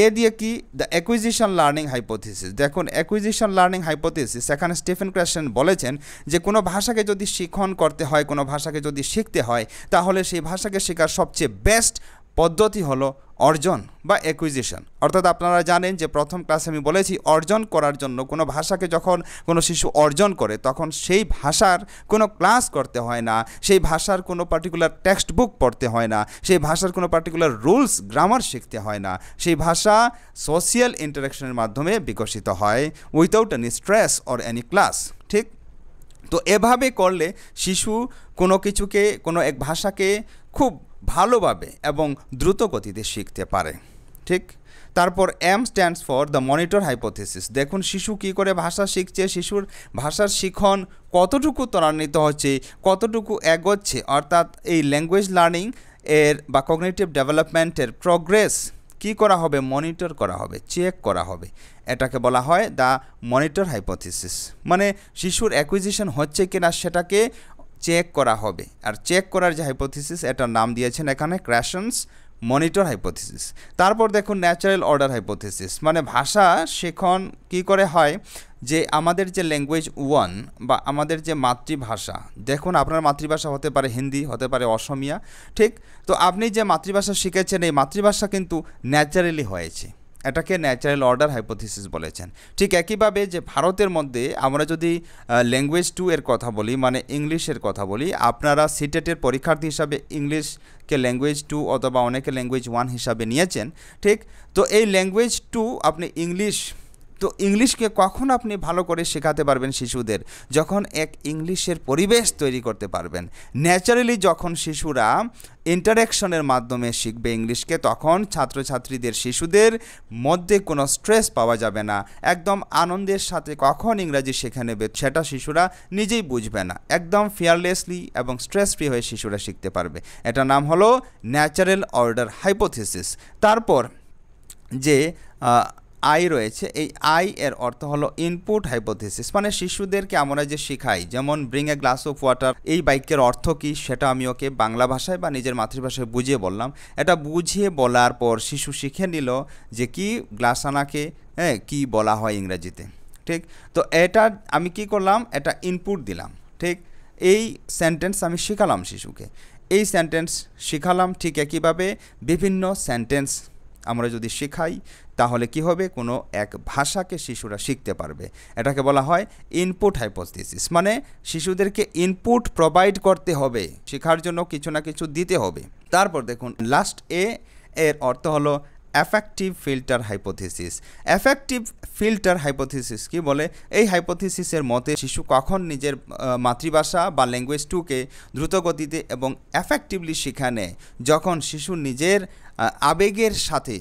এ দিয়ে কি? The acquisition learning hypothesis. দেখুন অ্যাকুইজিশন লার্নিং হাইপোথিসিস, এখানে স্টিফেন ক্র্যাশেন্স বলেছেন যে কোনো ভাষাকে যদি শিখন করতে হয়, কোনো ভাষাকে যদি শিখতে হয়, তাহলে সেই ভাষাকে শেখার সবচেয়ে বেস্ট পদ্ধতি হলো অর্জন বা অ্যাকুইজিশন। অর্থাৎ আপনারা জানেন যে প্রথম ক্লাসে আমি বলেছি অর্জন করার জন্য কোনো ভাষাকে যখন কোনো শিশু অর্জন করে, তখন সেই ভাষার কোনো ক্লাস করতে হয় না, সেই ভাষার কোনো পার্টিকুলার টেক্সট বুক পড়তে হয় না, সেই ভাষার কোনো পার্টিকুলার রুলস গ্রামার শিখতে হয় না, সেই ভাষা সোশিয়াল ইন্টারাকশনের মাধ্যমে বিকশিত হয় without any stress or any class, ঠিক। তো এভাবে করলে শিশু কোনো কিছুকে, কোনো এক ভাষাকে খুব ভালোভাবে এবং দ্রুত গতিতে শিখতে পারে। ঠিক, তারপর M stands for the monitor hypothesis. দেখুন শিশু কী করে ভাষা শিখছে, শিশুর ভাষার শিখন কতটুকু ত্বরান্বিত হচ্ছে, কতটুকু এগোচ্ছে, অর্থাৎ এই ল্যাঙ্গুয়েজ লার্নিং এর বা কগনিটিভ ডেভেলপমেন্টের প্রোগ্রেস কী করা হবে, মনিটর করা হবে, চেক করা হবে। এটাকে বলা হয় দ্য মনিটর হাইপোথিসিস। মানে শিশুর অ্যাকুইজিশন হচ্ছে কিনা সেটাকে চেক করা হবে। আর চেক করার যে হাইপোথিসিস, এটার নাম দিয়েছেন এখানে ক্র্যাশনস মনিটর হাইপোথিসিস। তারপর দেখুন ন্যাচারাল অর্ডার হাইপোথিসিস, মানে ভাষা শেখন কী করে হয়, যে আমাদের যে ল্যাঙ্গুয়েজ ওয়ান বা আমাদের যে মাতৃভাষা, দেখুন আপনার মাতৃভাষা হতে পারে হিন্দি, হতে পারে অসমিয়া, ঠিক, তো আপনি যে মাতৃভাষা শিখেছেন এই মাতৃভাষা কিন্তু ন্যাচারালি হয়েছে, এটাকে ন্যাচারাল অর্ডার হাইপোথিসিস বলেছেন। ঠিক একইভাবে যে ভারতের মধ্যে আমরা যদি ল্যাঙ্গুয়েজ 2 এর কথা বলি, মানে ইংলিশের কথা বলি, আপনারা সিটেটের পরীক্ষার্থী হিসাবে ইংলিশকে ল্যাঙ্গুয়েজ 2 অথবা অনেকে ল্যাঙ্গুয়েজ 1 হিসাবে নিয়েছেন। ঠিক, তো এই ল্যাঙ্গুয়েজ 2 আপনি ইংলিশকে কখন আপনি ভালো করে শেখাতে পারবেন শিশুদের, যখন এক ইংলিশের পরিবেশ তৈরি করতে পারবেন। ন্যাচারালি যখন শিশুরা ইন্টারাকশনের মাধ্যমে শিখবে ইংলিশকে, তখন ছাত্রছাত্রীদের, শিশুদের মধ্যে কোনো স্ট্রেস পাওয়া যাবে না, একদম আনন্দের সাথে কখন ইংরাজি শেখা নেবে সেটা শিশুরা নিজেই বুঝবে না, একদম ফিয়ারলেসলি এবং স্ট্রেস ফ্রি হয়ে শিশুরা শিখতে পারবে। এটার নাম হলো ন্যাচারাল অর্ডার হাইপোথিসিস। তারপর যে আই রয়েছে, এই আই এর অর্থ হলো ইনপুট হাইপোথিসিস, মানে শিশুদেরকে আমরা যে শেখাই, যেমন bring a glass of water, এই বাক্যের অর্থ কী সেটা আমি ওকে বাংলা ভাষায় বা নিজের মাতৃভাষায় বুঝিয়ে বললাম। এটা বুঝিয়ে বলার পর শিশু শিখে নিল যে কি গ্লাস আনাকে কী বলা হয় ইংরেজিতে। ঠিক, তো এটা আমি কি করলাম, এটা ইনপুট দিলাম। ঠিক, এই সেন্টেন্স আমি শেখালাম শিশুকে, এই সেন্টেন্স শেখালাম। ঠিক একইভাবে বিভিন্ন সেন্টেন্স আমরা যদি শেখাই তাহলে কি হবে, কোনো এক ভাষাকে শিশুরা শিখতে পারবে। এটাকে বলা হয় ইনপুট হাইপোথিসিস, মানে শিশুদেরকে ইনপুট প্রোভাইড করতে হবে, শেখার জন্য কিছু না কিছু দিতে হবে। তারপর দেখুন লাস্ট এর অর্থ হলো effective filter hypothesis. Effective filter hypothesis কি বলে, এই হাইপোথিসিসের মতে শিশু কখন নিজের মাতৃভাষা বা ল্যাঙ্গুয়েজ 2কে দ্রুত গতিতে এবং এফেক্টিভলি শিখা নেয়, যখন শিশু নিজের আবেগের সাথে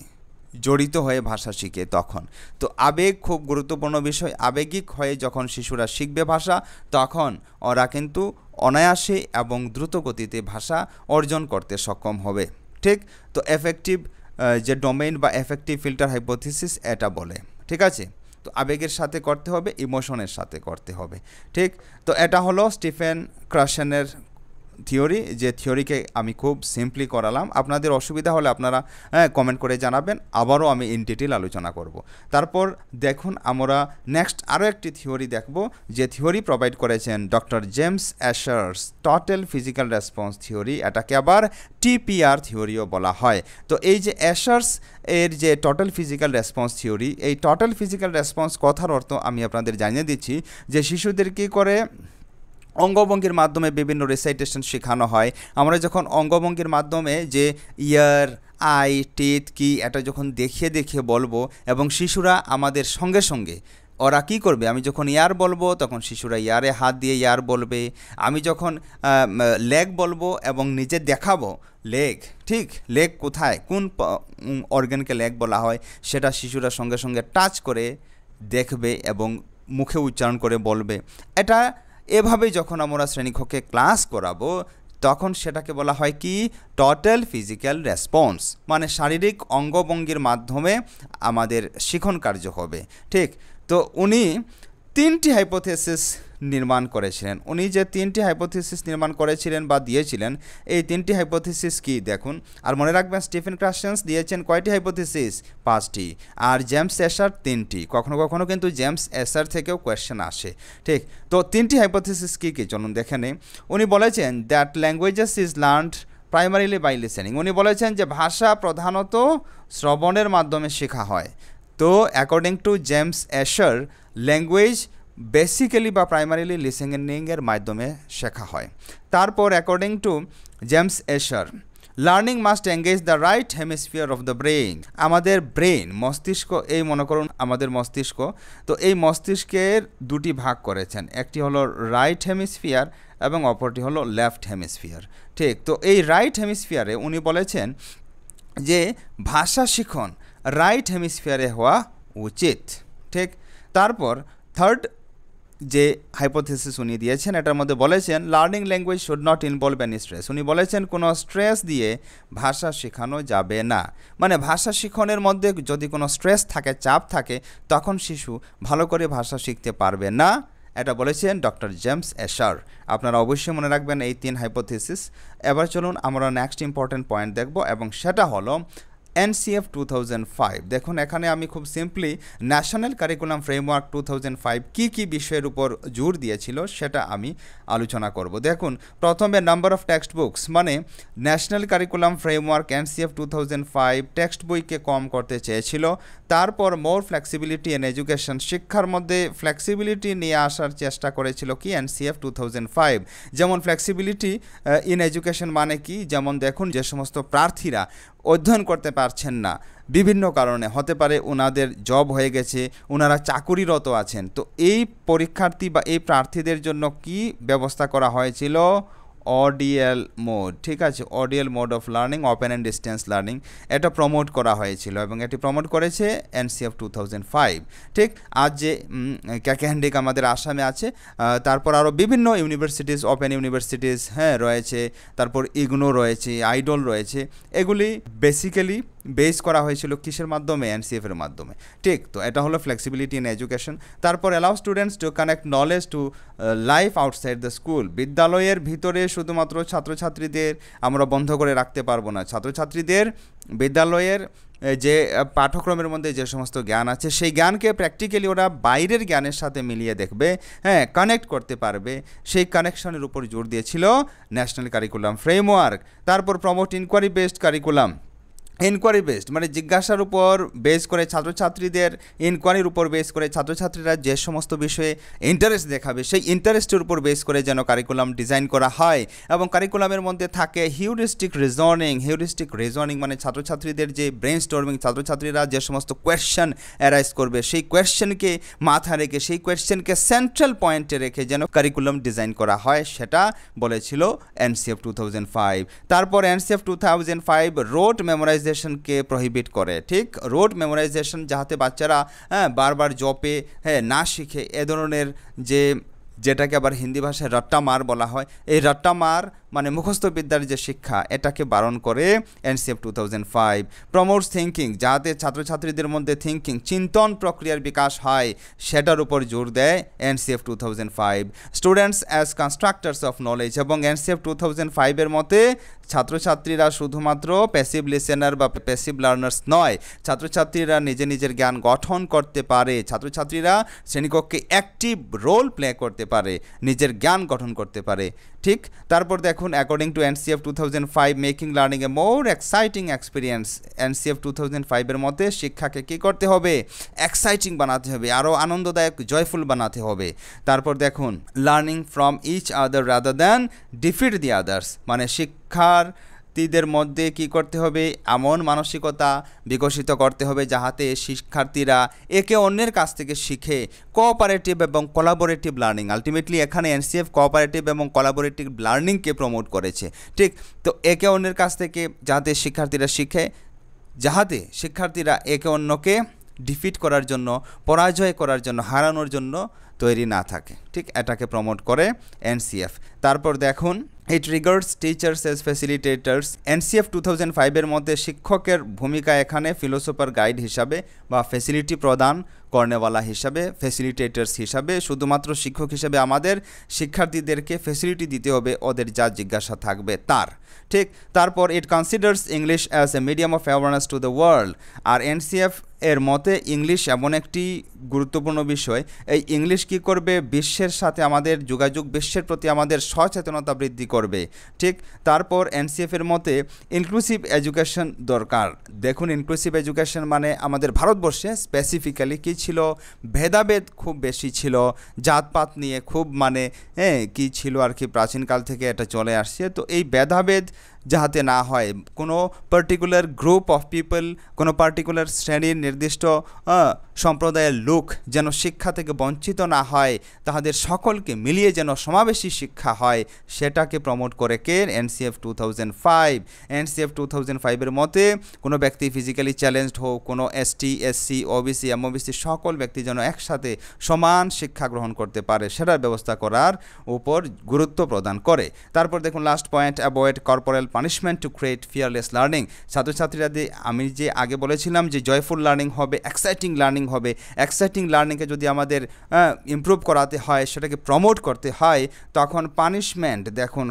জড়িত হয়ে ভাষা শিখে তখন। তো আবেগ খুব গুরুত্বপূর্ণ বিষয়, আবেগিক হয়ে যখন শিশুরা শিখবে ভাষা, তখন ওরা কিন্তু অনায়াসে এবং দ্রুত গতিতে ভাষা অর্জন করতে সক্ষম হবে। ঠিক, তো এফেক্টিভ যে ডোমেইন বা এফেক্টিভ ফিল্টার হাইপোথিসিস এটা বলে। ঠিক আছে, তো আবেগের সাথে করতে হবে, ইমোশনের সাথে করতে হবে। ঠিক, তো এটা হলো স্টিফেন ক্রাশেনের থিওরি, যে থিওরিকে আমি খুব সিম্পলি করালাম। আপনাদের অসুবিধা হলে আপনারা কমেন্ট করে জানাবেন, আবারও আমি ইন ডিটেল আলোচনা করব। তারপর দেখুন আমরা নেক্সট আরও একটি থিওরি দেখব, যে থিওরি প্রোভাইড করেছেন doctor James Asher's, total physical response theory. এটাকে আবার টিপিআর থিওরিও বলা হয়। তো এই যে অ্যাশার্স এর যে টোটাল ফিজিক্যাল রেসপন্স থিওরি, এই টোটাল ফিজিক্যাল রেসপন্স কথার অর্থ আমি আপনাদের জানিয়ে দিচ্ছি, যে শিশুদের কী করে অঙ্গভঙ্গির মাধ্যমে বিভিন্ন রিসাইটেশন শেখানো হয়। আমরা যখন অঙ্গভঙ্গির মাধ্যমে যে ইয়ার, আই, টিথ কি, এটা যখন দেখিয়ে দেখিয়ে বলবো এবং শিশুরা আমাদের সঙ্গে সঙ্গে ওরা কী করবে, আমি যখন ইয়ার বলবো তখন শিশুরা ইয়ারে হাত দিয়ে ইয়ার বলবে, আমি যখন লেগ বলবো এবং নিজে দেখাবো লেগ, ঠিক, লেগ কোথায়, কোন অর্গানকে লেগ বলা হয়, সেটা শিশুরা সঙ্গে সঙ্গে টাচ করে দেখবে এবং মুখে উচ্চারণ করে বলবে। এটা এভাবেই যখন আমরা শ্রেণীকক্ষে ক্লাস করাবো তখন সেটাকে বলা হয় কি, টোটাল ফিজিক্যাল রেসপন্স, মানে শারীরিক অঙ্গভঙ্গির মাধ্যমে আমাদের শিখন কার্য হবে। ঠিক, তো উনি 3টি হাইপোথিসিস নির্মাণ করেছিলেন। উনি যে 3টি হাইপোথিসিস নির্মাণ করেছিলেন বা দিয়েছিলেন, এই 3টি হাইপোথিসিস কি দেখুন। আর মনে রাখবেন স্টিফেন ক্রাশেন্স দিয়েছেন কয়টি হাইপোথিসিস, 5টি, আর জেমস অ্যাশার 3টি। কখনো কখনো কিন্তু জেমস অ্যাশার থেকেও কোয়েশ্চেন আসে। ঠিক, তো 3টি হাইপোথিসিস কী কী চলুন দেখে নেই। উনি বলেছেন that languages is learned primarily by listening. উনি বলেছেন যে ভাষা প্রধানত শ্রবণের মাধ্যমে শেখা হয়। তো according to James অ্যাশার, language basically বা প্রাইমারিলি লিসেনিংয়ের মাধ্যমে শেখা হয়। তারপর according two James অ্যাশার, learning must engage the right hemisphere of the brain. আমাদের ব্রেন মস্তিষ্ক, এই মনে করুন আমাদের মস্তিষ্ক, তো এই মস্তিষ্কের দুটি ভাগ করেছেন, একটি হলো রাইট হেমিস্ফিয়ার এবং অপরটি হলো লেফট হেমিস্ফিয়ার। ঠিক, তো এই রাইট হেমিস্ফিয়ারে উনি বলেছেন যে ভাষা শিখন রাইট হেমিস্ফিয়ারে হওয়া উচিত। ঠিক, তারপর থার্ড যে হাইপোথিসিস উনি দিয়েছেন এটার মধ্যে বলেছেন learning language should not involve any stress. উনি বলেছেন কোনো স্ট্রেস দিয়ে ভাষা শেখানো যাবে না, মানে ভাষা শিখনের মধ্যে যদি কোনো স্ট্রেস থাকে, চাপ থাকে, তখন শিশু ভালো করে ভাষা শিখতে পারবে না। এটা বলেছেন ডক্টর জেমস এশার। আপনারা অবশ্যই মনে রাখবেন এই 3 হাইপোথিসিস। এবার চলুন আমরা নেক্সট ইম্পর্টেন্ট পয়েন্ট দেখব, এবং সেটা হলো NCF 2005। দেখুন এখানে আমি খুব সিম্পলি ন্যাশনাল কারিকুলাম ফ্রেমওয়ার্ক 2005 কী বিষয়ের উপর জোর দিয়েছিল সেটা আমি আলোচনা করব। দেখুন প্রথমে নাম্বার অফ টেক্সট বুকস, মানে national curriculum framework NCF 2005 text বইকে কম করতে চেয়েছিল। তারপর মোর ফ্লেক্সিবিলিটি ইন এডুকেশন, শিক্ষার মধ্যে ফ্লেক্সিবিলিটি নিয়ে আসার চেষ্টা করেছিল কি NCF 2005। যেমন ফ্লেক্সিবিলিটি ইন এডুকেশন মানে কি, যেমন দেখুন যে সমস্ত প্রার্থীরা অধ্যয়ন করতে পারছেন না বিভিন্ন কারণে, হতে পারে ওনাদের জব হয়ে গেছে, ওনারা চাকুরিরত আছেন, তো এই পরীক্ষার্থী বা এই প্রার্থীদের জন্য কি ব্যবস্থা করা হয়েছিল, ODL মোড। ঠিক আছে, ODL mode of learning, open and distance learning, এটা প্রমোট করা হয়েছিল এবং এটি প্রমোট করেছে NCF 2005। ঠিক, আজ যে ক্যাকেহ্যান্ডিক আমাদের আসামে আছে, তারপর আরও বিভিন্ন ইউনিভার্সিটিস, ওপেন ইউনিভার্সিটিস রয়েছে, তারপর ইগনো রয়েছে, আইডল রয়েছে, এগুলি বেসিক্যালি বেস করা হয়েছিল কিসের মাধ্যমে, NCF এর মাধ্যমে। ঠিক, তো এটা হলো ফ্লেক্সিবিলিটি ইন এডুকেশন। তারপর allow students to connect knowledge to life outside the school. বিদ্যালয়ের ভিতরে শুধুমাত্র ছাত্রছাত্রীদের আমরা বন্ধ করে রাখতে পারবো না, ছাত্রছাত্রীদের বিদ্যালয়ের যে পাঠ্যক্রমের মধ্যে যে সমস্ত জ্ঞান আছে সেই জ্ঞানকে প্র্যাকটিক্যালি ওরা বাইরের জ্ঞানের সাথে মিলিয়ে দেখবে, কানেক্ট করতে পারবে, সেই কানেকশনের উপর জোর দিয়েছিল ন্যাশনাল কারিকুলাম ফ্রেমওয়ার্ক। তারপর promote inquiry based curriculum. Inquiry based মানে জিজ্ঞাসার উপর বেস করে ছাত্রছাত্রীদের, ইনকোয়ারির উপর বেস করে ছাত্রছাত্রীরা যে সমস্ত বিষয়ে ইন্টারেস্ট দেখাবে সেই ইন্টারেস্টের উপর বেস করে যেন কারিকুলাম ডিজাইন করা হয়, এবং কারিকুলামের মধ্যে থাকে হিউরিস্টিক রিজনিং। হিউরিস্টিক রিজনিং মানে ছাত্রছাত্রীদের যে ব্রেন স্টর্মিং, ছাত্রছাত্রীরা যে সমস্ত কোয়েশ্চেন অ্যারাইজ করবে সেই কোয়েশ্চেনকে মাথায় রেখে, সেই কোয়েশ্চেনকে সেন্ট্রাল পয়েন্টে রেখে যেন কারিকুলাম ডিজাইন করা হয়, সেটা বলেছিল NCF 2005। তারপর NCF 2005 রোড মেমোরাইজেশনকে প্রহিবিট করে। ঠিক, রোড মেমোরাইজেশন যাতে বাচ্চারা বারবার জপে না শিখে, এ ধরনের যেটাকে আবার হিন্দি ভাষায় রট্টা মার বলা হয়, এই রট্টা মার মানে মুখস্থ বিদ্যার যে শিক্ষা, এটাকে বারণ করে NCF 2005। প্রমোটস থিঙ্কিং, যাতে ছাত্রছাত্রীদের মধ্যে থিঙ্কিং, চিন্তন প্রক্রিয়ার বিকাশ হয়, সেটার উপর জোর দেয় NCF 2005। Students as constructors of knowledge, এবং NCF 2005-এর মতে ছাত্রছাত্রীরা শুধুমাত্র প্যাসিভ লিসেনার বা প্যাসিভ লার্নার্স নয়, ছাত্রছাত্রীরা নিজের জ্ঞান গঠন করতে পারে, ছাত্রছাত্রীরা শ্রেণীকক্ষে অ্যাক্টিভ রোল প্লে করতে পারে, নিজের জ্ঞান গঠন করতে পারে। ঠিক, তারপর দেখুন according two NCF 2005 making learning এ মোর এক্সাইটিং এক্সপিরিয়েন্স। NCF 2005-এর মতে শিক্ষাকে কী করতে হবে, এক্সাইটিং বানাতে হবে, আরও আনন্দদায়ক, জয়ফুল বানাতে হবে। তারপর দেখুন learning from each other rather than defeat the others, মানে শিক্ষার্থীদের মধ্যে কি করতে হবে, এমন মানসিকতা বিকশিত করতে হবে যাহাতে শিক্ষার্থীরা একে অন্যের কাছ থেকে শিখে। কোঅপারেটিভ এবং কোলাবোরেটিভ লার্নিং, আলটিমেটলি এখানে NCF কোঅপারেটিভ এবং কোলাবোরেটিভ লার্নিংকে প্রমোট করেছে। ঠিক, তো একে অন্যের কাছ থেকে যাতে শিক্ষার্থীরা শিখে, যাহাতে শিক্ষার্থীরা একে অন্যকে ডিফিট করার জন্য, পরাজয় করার জন্য, হারানোর জন্য তৈরি না থাকে। ঠিক, এটাকে প্রমোট করে NCF। তারপর দেখুন ইট রিগার্ডস টিচার্স এজ ফ্যাসিলিটেটার্স। NCF 2005-এর মধ্যে শিক্ষকের ভূমিকা এখানে ফিলোসোফার গাইড হিসাবে বা ফ্যাসিলিটি প্রদান কর্নেওয়ালা হিসাবে, ফ্যাসিলিটেটার্স হিসাবে, শুধুমাত্র শিক্ষক হিসাবে আমাদের শিক্ষার্থীদেরকে ফ্যাসিলিটি দিতে হবে ওদের যা জিজ্ঞাসা থাকবে তার। ঠিক, তারপর it considers English as a medium of awareness to the world. আর NCF এর মতে ইংলিশ এমন একটি গুরুত্বপূর্ণ বিষয়, এই ইংলিশ কি করবে, বিশ্বের সাথে আমাদের যোগাযোগ, বিশ্বের প্রতি আমাদের সচেতনতা বৃদ্ধি করবে। ঠিক, তারপর NCF এর মতে ইনক্লুসিভ এডুকেশন দরকার। দেখুন ইনক্লুসিভ এডুকেশন মানে আমাদের ভারতবর্ষে স্পেসিফিক্যালি কী ছিল, ভেদাভেদ খুব বেশি ছিল, জাতপাত নিয়ে খুব কি ছিল আর কি, প্রাচীনকাল থেকে এটা চলে আসছে। তো এই ভেদাভেদ যাহাতে না হয়, কোনো পার্টিকুলার গ্রুপ অফ পিপল, কোনো পার্টিকুলার শ্রেণীর নির্দিষ্ট সম্প্রদায়ের লোক যেন শিক্ষা থেকে বঞ্চিত না হয়, তাহাদের সকলকে মিলিয়ে যেন সমাবেশী শিক্ষা হয়, সেটাকে প্রমোট করে কে? এনসিএফ 2005। এনসিএফ 2005-এর মতে কোনো ব্যক্তি ফিজিক্যালি চ্যালেঞ্জড হোক, কোনো এসটি, এসসি, ওবিসি, এমওবিসি সকল ব্যক্তি যেন একসাথে সমান শিক্ষা গ্রহণ করতে পারে, সেটার ব্যবস্থা করার উপর গুরুত্ব প্রদান করে। তারপর দেখুন last point, avoid corporal punishment to create fearless learning. ছাত্রছাত্রীরা আমি যে আগে বলেছিলাম যে জয়ফুল লার্নিং হবে, এক্সাইটিং লার্নিং হবে, এক্সাইটিং লার্নিংকে যদি আমাদের ইমপ্রুভ করাতে হয়, সেটাকে প্রমোট করতে হয়, তখন পানিশমেন্ট, দেখুন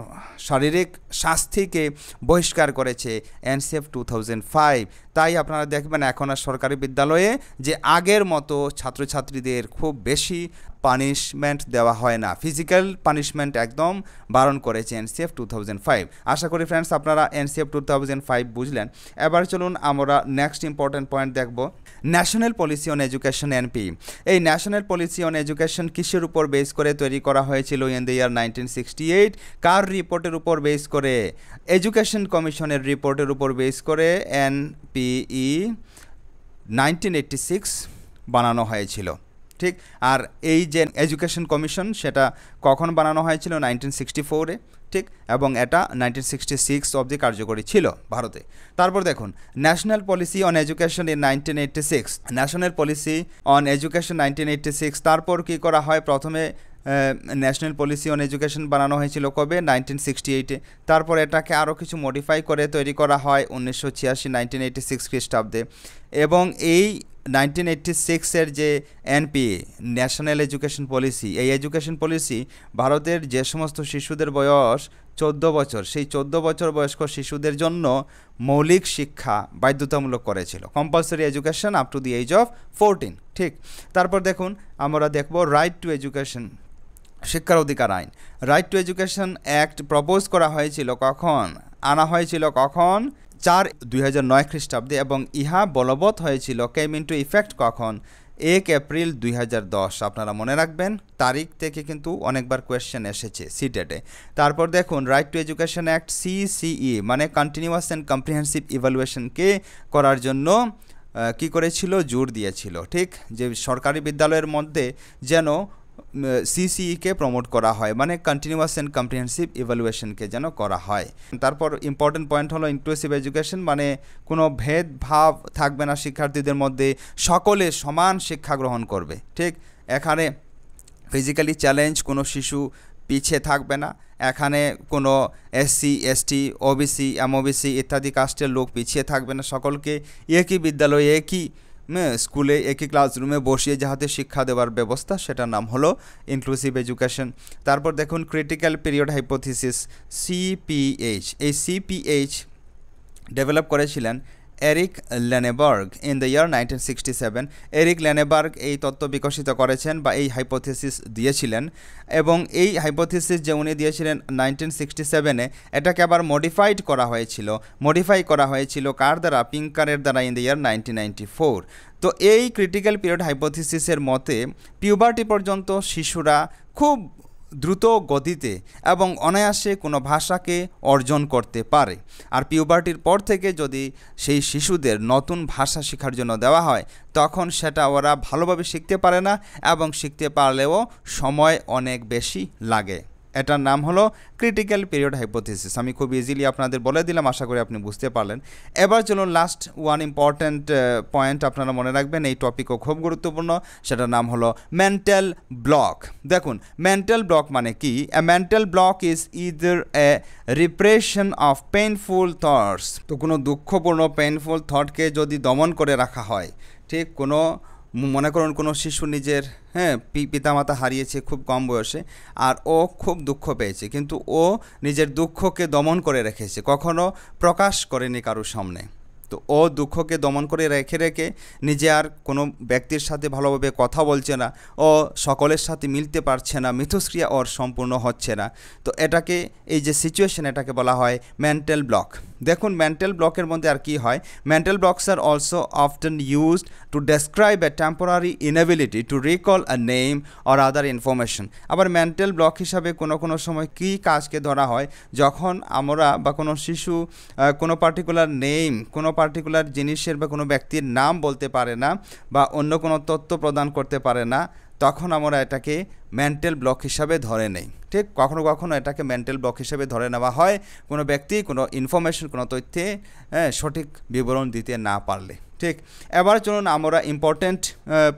শারীরিক শাস্তিকে বহিষ্কার করেছে এনসিএফ 2005। তাই আপনারা দেখবেন এখন আর সরকারি বিদ্যালয়ে যে আগের মতো ছাত্রছাত্রীদের খুব বেশি পানিশমেন্ট দেওয়া হয় না, ফিজিক্যাল পানিশমেন্ট একদম বারণ করেছে এনসিএফ 2005। আশা করি ফ্রেন্ডস আপনারা এনসিএফ 2005 বুঝলেন। এবার চলুন আমরা নেক্সট ইম্পর্টেন্ট পয়েন্ট দেখব, national policy on education, NP. এই ন্যাশনাল পলিসি অন এডুকেশন কিসের উপর বেস করে তৈরি করা হয়েছিল ইন দ্য ইয়ার 1968? কার রিপোর্টের উপর বেস করে? এডুকেশন কমিশনের রিপোর্টের উপর বেস করে এনপিই 1986 বানানো হয়েছিল, ঠিক। আর এই যে এডুকেশন কমিশন সেটা কখন বানানো হয়েছিল? 1964-এ, ঠিক, এবং এটা 1966 অবধি কার্যকরী ছিল ভারতে। তারপর দেখুন national policy on education in 1986, national policy on education 1986। তারপর কি করা হয়? প্রথমে ন্যাশনাল পলিসি অন এডুকেশন বানানো হয়েছিল কবে? 1968-এ। তারপর এটাকে আরও কিছু মডিফাই করে তৈরি করা হয় 1986 খ্রিস্টাব্দে। এবং এই 1986-এর যে এনপিএ, ন্যাশনাল এডুকেশন পলিসি, এই এডুকেশন পলিসি ভারতের যে সমস্ত শিশুদের বয়স 14 বছর, সেই 14 বছর বয়স্ক শিশুদের জন্য মৌলিক শিক্ষা বাধ্যতামূলক করেছিল, compulsory education up to the age of 14, ঠিক। তারপর দেখুন আমরা দেখব রাইট টু এডুকেশন, শিক্ষার অধিকার আইন। Right two education act propose করা হয়েছিল কখন? আনা হয়েছিল কখন? 4/2009 খ্রিস্টাব্দে, এবং ইহা বলবৎ হয়েছিল, কেম ইনটু ইফেক্ট কখন? 1 এপ্রিল 2010। আপনারা মনে রাখবেন, তারিখ থেকে কিন্তু অনেকবার কোয়েশ্চেন এসেছে সিটেটে। তারপর দেখুন right two education act CCE মানে কন্টিনিউয়াস অ্যান্ড কম্প্রিহেন্সিভ ইভ্যালুয়েশনকে করার জন্য কি করেছিল? জোর দিয়েছিল, ঠিক, যে সরকারি বিদ্যালয়ের মধ্যে যেন সিসিইকে প্রমোট করা হয়, মানে কন্টিনিউয়াস অ্যান্ড কম্প্রিহেন্সিভ ইভ্যালুয়েশনকে যেন করা হয়। তারপর ইম্পর্টেন্ট পয়েন্ট হলো ইনক্লুসিভ এডুকেশন, মানে কোনো ভেদভাব থাকবে না শিক্ষার্থীদের মধ্যে, সকলে সমান শিক্ষা গ্রহণ করবে, ঠিক। এখানে ফিজিক্যালি চ্যালেঞ্জ কোনো শিশু পিছিয়ে থাকবে না, এখানে কোনো এসসি, এসটি, ওবিসি, এমওবিসি ইত্যাদি কাস্টের লোক পিছিয়ে থাকবে না, সকলকে একই বিদ্যালয়ে, একই স্কুলে, একই ক্লাসরুমে বসিয়ে যাহাতে শিক্ষা দেওয়ার ব্যবস্থা, সেটার নাম হলো ইনক্লুসিভ এডুকেশন। তারপর দেখুন ক্রিটিক্যাল পিরিয়ড হাইপোথিসিস, সিপিএইচ। এই সিপিএইচ ডেভেলপ করেছিলেন Eric Lenneberg in the year 1967। Eric Lenneberg এই তত্ত্ব বিকশিত করেছেন বা এই হাইপোথিসিস দিয়েছিলেন, এবং এই হাইপোথিসিস যে উনি দিয়েছিলেন 1967-এ, এটাকে আবার মডিফাই করা হয়েছিল কার দ্বারা? পিঙ্কারের দ্বারা ইন দ্য ইয়ার 1994। তো এই ক্রিটিক্যাল পিরিয়ড হাইপোথিসিসের মতে পিউবার্টি পর্যন্ত শিশুরা খুব দ্রুত গতিতে এবং অনায়াসে কোনো ভাষাকে অর্জন করতে পারে, আর পিউবার্টির পর থেকে যদি সেই শিশুদের নতুন ভাষা শেখার জন্য দেওয়া হয়, তখন সেটা ওরা ভালোভাবে শিখতে পারে না, এবং শিখতে পারলেও সময় অনেক বেশি লাগে। এটার নাম হলো ক্রিটিক্যাল পিরিয়ড হাইপোথিসিস। আমি খুব ইজিলি আপনাদের বলে দিলাম, আশা করি আপনি বুঝতে পারলেন। এবার চলুন লাস্ট ওয়ান ইম্পর্ট্যান্ট পয়েন্ট আপনারা মনে রাখবেন, এই টপিকও খুব গুরুত্বপূর্ণ, সেটার নাম হলো মেন্টাল ব্লক। দেখুন মেন্টাল ব্লক মানে কি? A mental block is either A repression of painful thoughts. তো কোনো দুঃখপূর্ণ পেইনফুল থটকে যদি দমন করে রাখা হয়, ঠিক, কোনো মনে করুন কোনো শিশু নিজের পিতামাতা হারিয়েছে খুব কম বয়সে, আর ও খুব দুঃখ পেয়েছে, কিন্তু ও নিজের দুঃখকে দমন করে রেখেছে, কখনো প্রকাশ করেনি কারোর সামনে, তো ও দুঃখকে দমন করে রেখে রেখে নিজে আর কোনো ব্যক্তির সাথে ভালোভাবে কথা বলছে না, ও সকলের সাথে মিলতে পারছে না, মিথস্ক্রিয়া ওর সম্পূর্ণ হচ্ছে না। তো এটাকে, এই যে সিচুয়েশন, এটাকে বলা হয় মেন্টাল ব্লক। দেখুন মেন্টাল ব্লকের মধ্যে আর কি হয়, mental blocks are also often used to describe a temporary inability to recall a name or other information. আবার মেন্টাল ব্লক হিসাবে কোনো কোনো সময় কী কাজকে ধরা হয়, যখন আমরা বা কোনো শিশু কোনো পার্টিকুলার নেম, কোনো পার্টিকুলার জিনিসের বা কোনো ব্যক্তির নাম বলতে পারে না বা অন্য কোনো তথ্য প্রদান করতে পারে না, তখন আমরা এটাকে মেন্টাল ব্লক হিসাবে ধরে নেই। ঠিক, কখনো কখনো এটাকে মেন্টাল ব্লক হিসেবে ধরে নেওয়া হয় কোনো ব্যক্তি কোনো ইনফরমেশন, কোনো তথ্যে সঠিক বিবরণ দিতে না পারলে। ঠিক, এবার চলুন আমরা ইম্পর্ট্যান্ট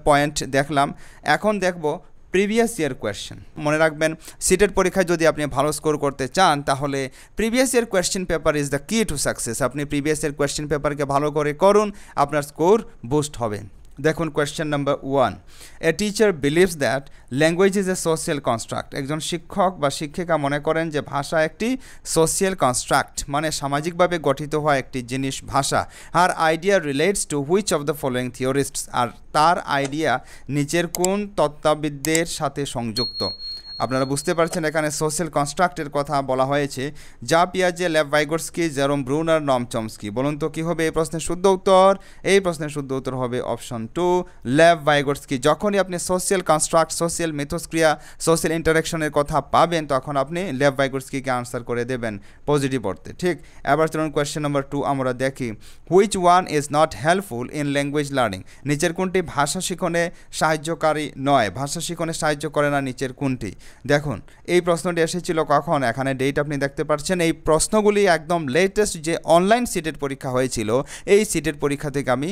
পয়েন্ট দেখলাম, এখন দেখব প্রিভিয়াস ইয়ার কোয়েশ্চেন। মনে রাখবেন, সিটেট পরীক্ষায় যদি আপনি ভালো স্কোর করতে চান তাহলে previous year question paper is the কি টু সাকসেস। আপনি প্রিভিয়াস ইয়ার কোয়েশ্চেন পেপারকে ভালো করে করুন, আপনার স্কোর বুস্ট হবে। দেখুন question number 1, a teacher believes that language is a social construct. একজন শিক্ষক বা শিক্ষিকা মনে করেন যে ভাষা একটি সোশ্যাল কনস্ট্রাক্ট, মানে সামাজিকভাবে গঠিত হওয়া একটি জিনিস ভাষা। আর idea relates to which of the following theorists, আর তার আইডিয়া নিচের কোন তত্ত্ববিদদের সাথে সংযুক্ত। আপনারা বুঝতে পারছেন এখানে সোশ্যাল কনস্ট্রাক্টের কথা বলা হয়েছে, যা পিয়াজে, লেভ ভাইগোটস্কি, জেরোম ব্রুনার, নম চমস্কি। বলুন তো কী হবে এই প্রশ্নের শুদ্ধ উত্তর? এই প্রশ্নের শুদ্ধ উত্তর হবে অপশন 2, লেভ ভাইগোটস্কি। যখনই আপনি সোশ্যাল কনস্ট্রাক্ট, সোশ্যাল মিথস্ক্রিয়া, সোশ্যাল ইন্টারাকশনের কথা পাবেন তখন আপনি লেভ ভাইগোটস্কিকে আনসার করে দেবেন পজিটিভ অর্থে। ঠিক, এবার চলুন কোয়েশ্চেন নাম্বার 2 আমরা দেখি, which one is not helpful in language learning. নিচের কোনটি ভাষা শিখনে সাহায্যকারী নয়, ভাষা শিখনে সাহায্য করে না নিচের কোনটি? দেখুন এই প্রশ্নটি এসেছিল কখন, এখানে ডেট আপনি দেখতে পাচ্ছেন। এই প্রশ্নগুলি একদম লেটেস্ট যে অনলাইন সিটেট পরীক্ষা হয়েছিল, এই সিটেট পরীক্ষা থেকে আমি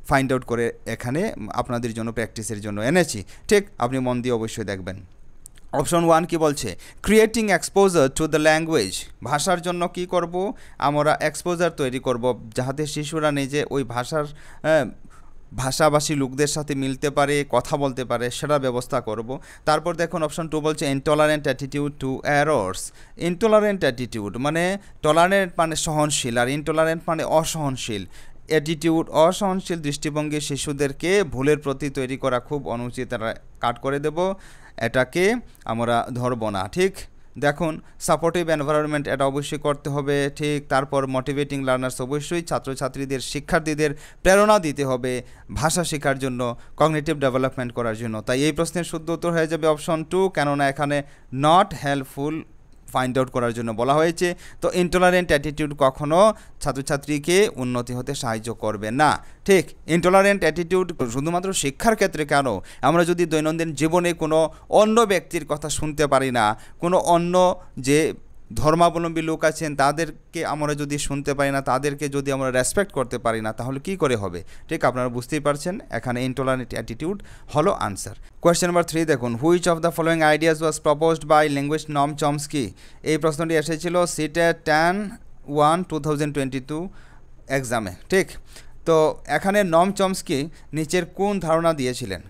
ফাইন্ড আউট করে এখানে আপনাদের জন্য প্র্যাকটিসের জন্য এনেছি। ঠিক, আপনি মন দিয়ে অবশ্যই দেখবেন। অপশন 1 কি বলছে, creating exposure to the language. ভাষার জন্য কি করব, আমরা এক্সপোজার তৈরি করব যাতে শিশুরা নিজে ওই ভাষাভাষী লোকদের সাথে মিলতে পারে, কথা বলতে পারে, সেটা ব্যবস্থা করব। তারপর দেখুন অপশন 2 বলছে intolerant attitude two errors. Intolerant attitude মানে টলারেন্ট মানে সহনশীল, আর ইনটলারেন্ট মানে অসহনশীল। অ্যাটিটিউড অসহনশীল দৃষ্টিভঙ্গি শিশুদেরকে ভুলের প্রতি তৈরি করা খুব অনুচিত, কাট করে দেব, এটাকে আমরা ধরব না। ঠিক, দেখুন সাপোর্টিভ এনভায়রনমেন্ট এটা অবশ্যই করতে হবে। ঠিক, তারপর মোটিভেটিং লার্নার্স, অবশ্যই ছাত্রছাত্রীদের, শিক্ষার্থীদের প্রেরণা দিতে হবে ভাষা শেখার জন্য, কগনিটিভ ডেভেলপমেন্ট করার জন্য। তাই এই প্রশ্নের শুদ্ধ উত্তর হয়ে যাবে অপশন 2, কেননা এখানে নট হেল্পফুল ফাইন্ড আউট করার জন্য বলা হয়েছে। তো ইনটলারেন্ট অ্যাটিটিউড কখনো ছাত্রছাত্রীকে উন্নতি হতে সাহায্য করবে না। ঠিক, ইনটলারেন্ট অ্যাটিটিউড শুধুমাত্র শিক্ষার ক্ষেত্রে কেন, আমরা যদি দৈনন্দিন জীবনে কোনো অন্য ব্যক্তির কথা শুনতে পারি না, কোনো অন্য যে ধর্মাবলম্বী লোক আছেন তাদেরকে আমরা যদি শুনতে পারি না, তাদেরকে যদি আমরা রেসপেক্ট করতে পারি না, তাহলে কি করে হবে? ঠিক, আপনারা বুঝতেই পারছেন এখানে ইনটলারেন্ট অ্যাটিটিউড হলো আনসার। কোয়েশ্চেন নাম্বার 3 দেখুন, which of the following ideas was proposed by linguist Noam Chomsky. এই প্রশ্নটি এসেছিল সিটেট 10-1 2022 এক্সামে। ঠিক, তো এখানে নম চমস্কি নিচের কোন ধারণা দিয়েছিলেন?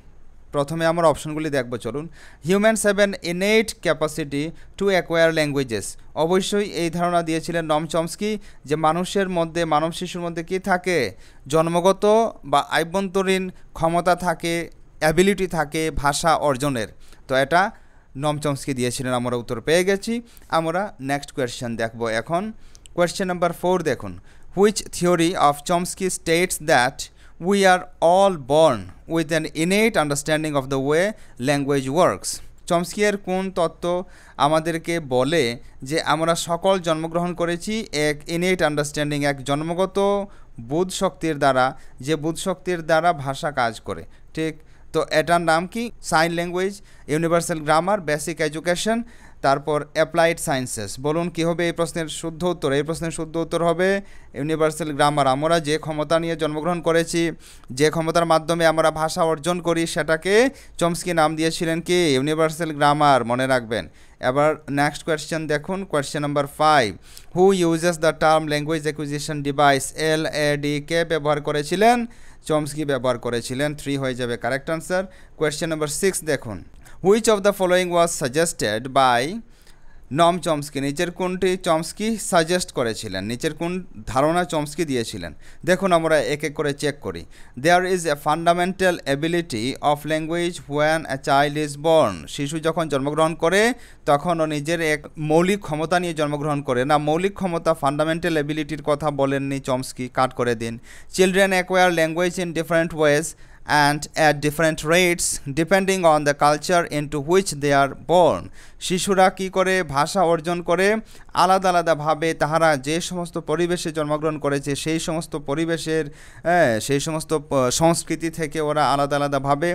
প্রথমে আমরা অপশনগুলি দেখব, চলুন। Humans have an innate capacity to acquire languages. অবশ্যই এই ধারণা দিয়েছিলেন নম চমস্কি যে মানুষের মধ্যে, মানব শিশুর মধ্যে কি থাকে, জন্মগত বা আভ্যন্তরীণ ক্ষমতা থাকে, অ্যাবিলিটি থাকে ভাষা অর্জনের। তো এটা নম চমস্কি দিয়েছিলেন, আমরা উত্তর পেয়ে গেছি। আমরা নেক্সট কোয়েশ্চেন দেখব এখন। কোয়েশ্চেন নাম্বার 4 দেখুন, which theory of Chomsky states that we are all born with an innate understanding of the way language works. চমস্কির কোন তত্ত্ব আমাদেরকে বলে যে আমরা সকল জন্মগ্রহণ করেছি এক ইনেট আন্ডারস্ট্যান্ডিং, এক জন্মগত বোধ শক্তির দ্বারা, যে বোধ শক্তির দ্বারা ভাষা কাজ করে। ঠিক, তো এটার নাম কি? Sign language, universal grammar, basic education, তারপর অ্যাপ্লাইড সায়েন্সেস। বলুন কি হবে এই প্রশ্নের শুদ্ধ উত্তর? এই প্রশ্নের শুদ্ধ উত্তর হবে ইউনিভার্সাল গ্রামার। আমরা যে ক্ষমতা নিয়ে জন্মগ্রহণ করেছি, যে ক্ষমতার মাধ্যমে আমরা ভাষা অর্জন করি, সেটাকে চমস্কি নাম দিয়েছিলেন কি? ইউনিভার্সাল গ্রামার, মনে রাখবেন। এবার নেক্সট কোয়েশ্চেন দেখুন, question number 5, who uses the term language acquisition device, LAD, কে ব্যবহার করেছিলেন? চমস্কি ব্যবহার করেছিলেন। 3 হয়ে যাবে কারেক্ট আনসার। কোয়েশ্চেন নাম্বার 6 দেখুন, which of the following was suggested by Noam Chomsky নিচের কোনটি চমস্কি সাজেস্ট করেছিলেন, নিচের কোন ধারণা চমস্কি দিয়েছিলেন? দেখুন আমরা এক এক করে চেক করি। There is a fundamental ability of language when a child is born. শিশু যখন জন্মগ্রহণ করে তখন ও নিজের এক মৌলিক ক্ষমতা নিয়ে জন্মগ্রহণ করে না, মৌলিক ক্ষমতা ফান্ডামেন্টাল এবিলিটির কথা বলেননি চমস্কি, কাট করে দিন। Children acquire language in different ways and at different rates depending on the culture into which they are born। শিশুরা কী করে ভাষা অর্জন করে আলাদা আলাদাভাবে, তাহারা যে সমস্ত পরিবেশে জন্মগ্রহণ করেছে সেই সমস্ত পরিবেশের সেই সমস্ত সংস্কৃতি থেকে ওরা আলাদা আলাদাভাবে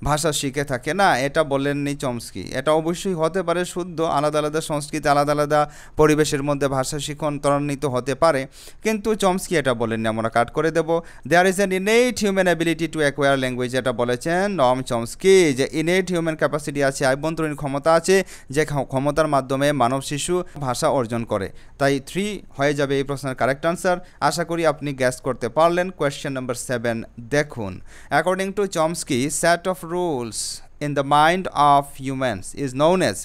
ভাষা শিখে থাকে না, এটা বলেননি চমস্কি। এটা অবশ্যই হতে পারে শুদ্ধ, আলাদা আলাদা সংস্কৃতি আলাদা আলাদা পরিবেশের মধ্যে ভাষা শিখন ত্বরান্বিত হতে পারে, কিন্তু চমস্কি এটা বলেননি, আমরা কাট করে দেব। There is an innate human ability to acquire language, এটা বলেছেন নম চমস্কি, যে ইনেট হিউম্যান ক্যাপাসিটি আছে, আভ্যন্তরীণ ক্ষমতা আছে, যে ক্ষমতার মাধ্যমে মানব শিশু ভাষা অর্জন করে। তাই 3 হয়ে যাবে এই প্রশ্নের কারেক্ট আনসার। আশা করি আপনি গ্যাস করতে পারলেন। কোয়েশ্চেন নাম্বার 7 দেখুন। According to Chomsky set of rules in the mind of humans is known as.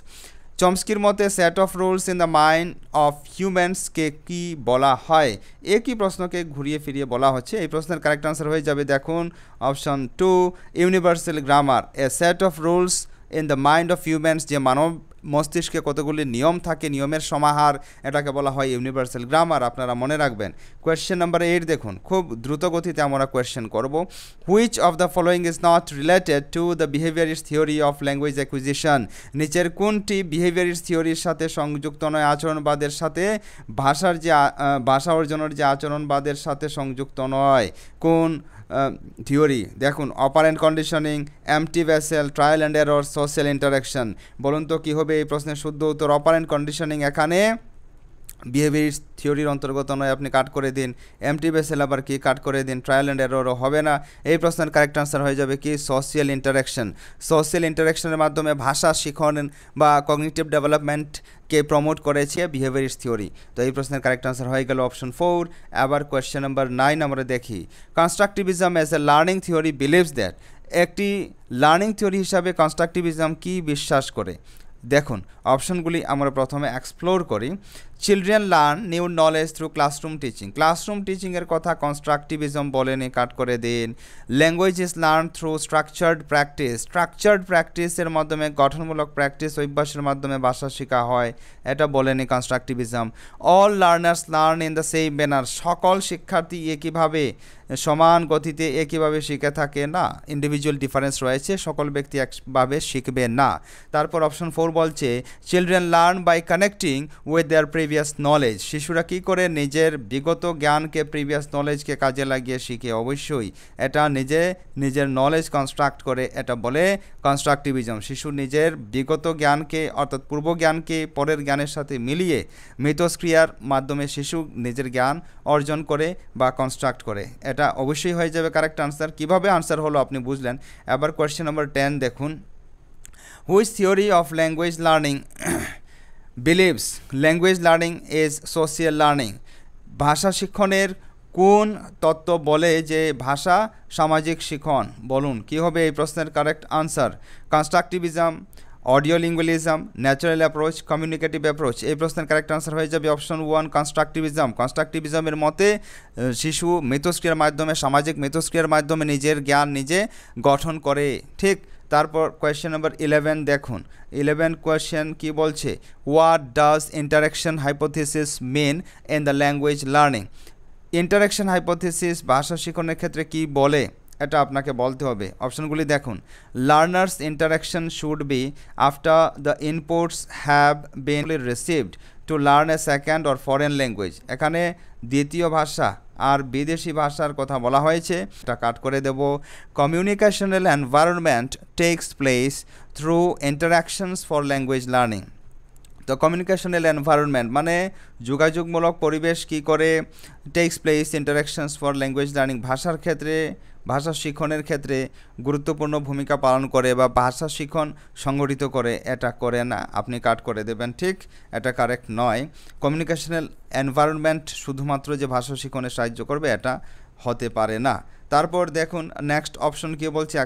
চমস্কির মতে set of rules in the mind of হিউম্যানসকে কি বলা হয়? একই প্রশ্নকে ঘুরিয়ে ফিরিয়ে বলা হচ্ছে। এই প্রশ্নের কারেক্ট আনসার হয়ে যাবে দেখুন option 2 universal grammar. A set of rules in the mind of humans, যে মানব মস্তিষ্কে কতগুলি নিয়ম থাকে, নিয়মের সমাহার, এটাকে বলা হয় ইউনিভার্সাল গ্রামার। আপনারা মনে রাখবেন। কোয়েশ্চেন নাম্বার 8 দেখুন, খুব দ্রুত গতিতে আমরা কোয়েশ্চেন করব। Which of the following is not related to the behaviourist theory of language acquisition? নিচের কোনটি বিহেভিয়ারিস্ট থিওরির সাথে সংযুক্ত নয়? আচরণবাদের সাথে ভাষা অর্জনের যে আচরণবাদের সাথে সংযুক্ত নয়, কোন থিওরি? দেখুন operant conditioning, empty vessel, trial and error, social interaction. বলুন তো কী হবে এই প্রশ্নের শুদ্ধ উত্তর? অপারেন্ট কন্ডিশনিং এখানে বিহেভিয়ারিস্ট থিওরির অন্তর্গত নয়, আপনি কাট করে দিন। এমটি ভেসেল আবার কি, কাট করে দিন। ট্রায়াল অ্যান্ড এররও হবে না। এই প্রশ্নের কারেক্ট আনসার হয়ে যাবে কি, সোশ্যাল ইন্টারাকশন। সোশ্যাল ইন্টারাকশনের মাধ্যমে ভাষা শিখন বা কগনিটিভ ডেভেলপমেন্টকে প্রমোট করেছে বিহেভিয়ারিস্ট থিওরি। তো এই প্রশ্নের কারেক্ট আনসার হয়ে গেল অপশন 4। আবার কোয়েশ্চেন নাম্বার 9 আমরা দেখি। Constructivism as a learning theory believes that. একটি লার্নিং থিওরি হিসাবে কনস্ট্রাকটিভিজম কি বিশ্বাস করে? দেখুন অপশনগুলি আমরা প্রথমে এক্সপ্লোর করি। Children learn new knowledge through classroom teaching. Classroom টিচিংয়ের কথা কনস্ট্রাকটিভিজম বলেনি, কাট করে দিন। Language is learn through structured practice. Structured প্র্যাকটিসের মাধ্যমে, গঠনমূলক প্র্যাকটিস অভ্যাসের মাধ্যমে ভাষা শেখা হয়, এটা বলেনি constructivism. All learners learn in the same manner. সকল শিক্ষার্থী একইভাবে সমান গতিতে একইভাবে শিখে থাকে না, ইন্ডিভিজুয়াল ডিফারেন্স রয়েছে, সকল ব্যক্তি একভাবে শিখবে না। তারপর অপশন 4 বলছে children learn by connecting with their previous knowledge. শিশুরা কী করে নিজের বিগত জ্ঞানকে, প্রিভিয়াস নলেজকে কাজে লাগিয়ে শিখে? অবশ্যই এটা নিজের নলেজ কনস্ট্রাক্ট করে, এটা বলে কনস্ট্রাকটিভিজম। শিশু নিজের বিগত জ্ঞানকে অর্থাৎ পূর্ব জ্ঞানকে পরের জ্ঞানের সাথে মিলিয়ে মিথস্ক্রিয়ার মাধ্যমে শিশু নিজের জ্ঞান অর্জন করে বা কনস্ট্রাক্ট করে। এটা অবশ্যই হয়ে যাবে কারেক্ট আনসার। কিভাবে আনসার হলো আপনি বুঝলেন। এবার কোয়েশ্চেন নাম্বার 10 দেখুন। Which theory of language learning believes language learning is social learning? ভাষা শিক্ষণের কোন তত্ত্ব বলে যে ভাষা সামাজিক শিখন? বলুন কী হবে এই প্রশ্নের correct answer. Constructivism, audio লিঙ্গুয়ালিজম, natural approach, communicative approach. এই প্রশ্নের কারেক্ট আনসার হয়ে যাবে অপশন 1 কনস্ট্রাকটিভিজম। কনস্ট্রাকটিভিজমের মতে শিশু মিথস্ক্রিয়ার মাধ্যমে, সামাজিক মিথস্ক্রিয়ার মাধ্যমে নিজের জ্ঞান নিজে গঠন করে, ঠিক। তারপর কোয়েশ্চেন নাম্বার 11 দেখুন। 11 কোয়েশ্চেন কি বলছে? What does interaction hypothesis mean in the language learning? Interaction hypothesis ভাষা শিখনের ক্ষেত্রে কি বলে, এটা আপনাকে বলতে হবে। অপশনগুলি দেখুন। Learners interaction should be after the inputs have been received to learn a second or foreign language. এখানে দ্বিতীয় ভাষা আর বিদেশি ভাষার কথা বলা হয়েছে, এটা কাট করে দেব। Communicational environment takes place through interactions for language learning. তো কমিউনিকেশনাল এনভায়রনমেন্ট মানে যোগাযোগমূলক পরিবেশ কি করে? Takes place interactions for language learning ভাষার ক্ষেত্রে, ভাষা শিখনের ক্ষেত্রে গুরুত্বপূর্ণ ভূমিকা পালন করে বা ভাষা শিখন সংগঠিত করে, এটা করে না, আপনি কাট করে দেবেন, ঠিক। এটা কারেক্ট নয়। কমিউনিকেশনাল এনভায়রনমেন্ট শুধুমাত্র যে ভাষা শিখনে সাহায্য করবে এটা হতে পারে না। তারপর দেখুন নেক্সট অপশন কী বলছে,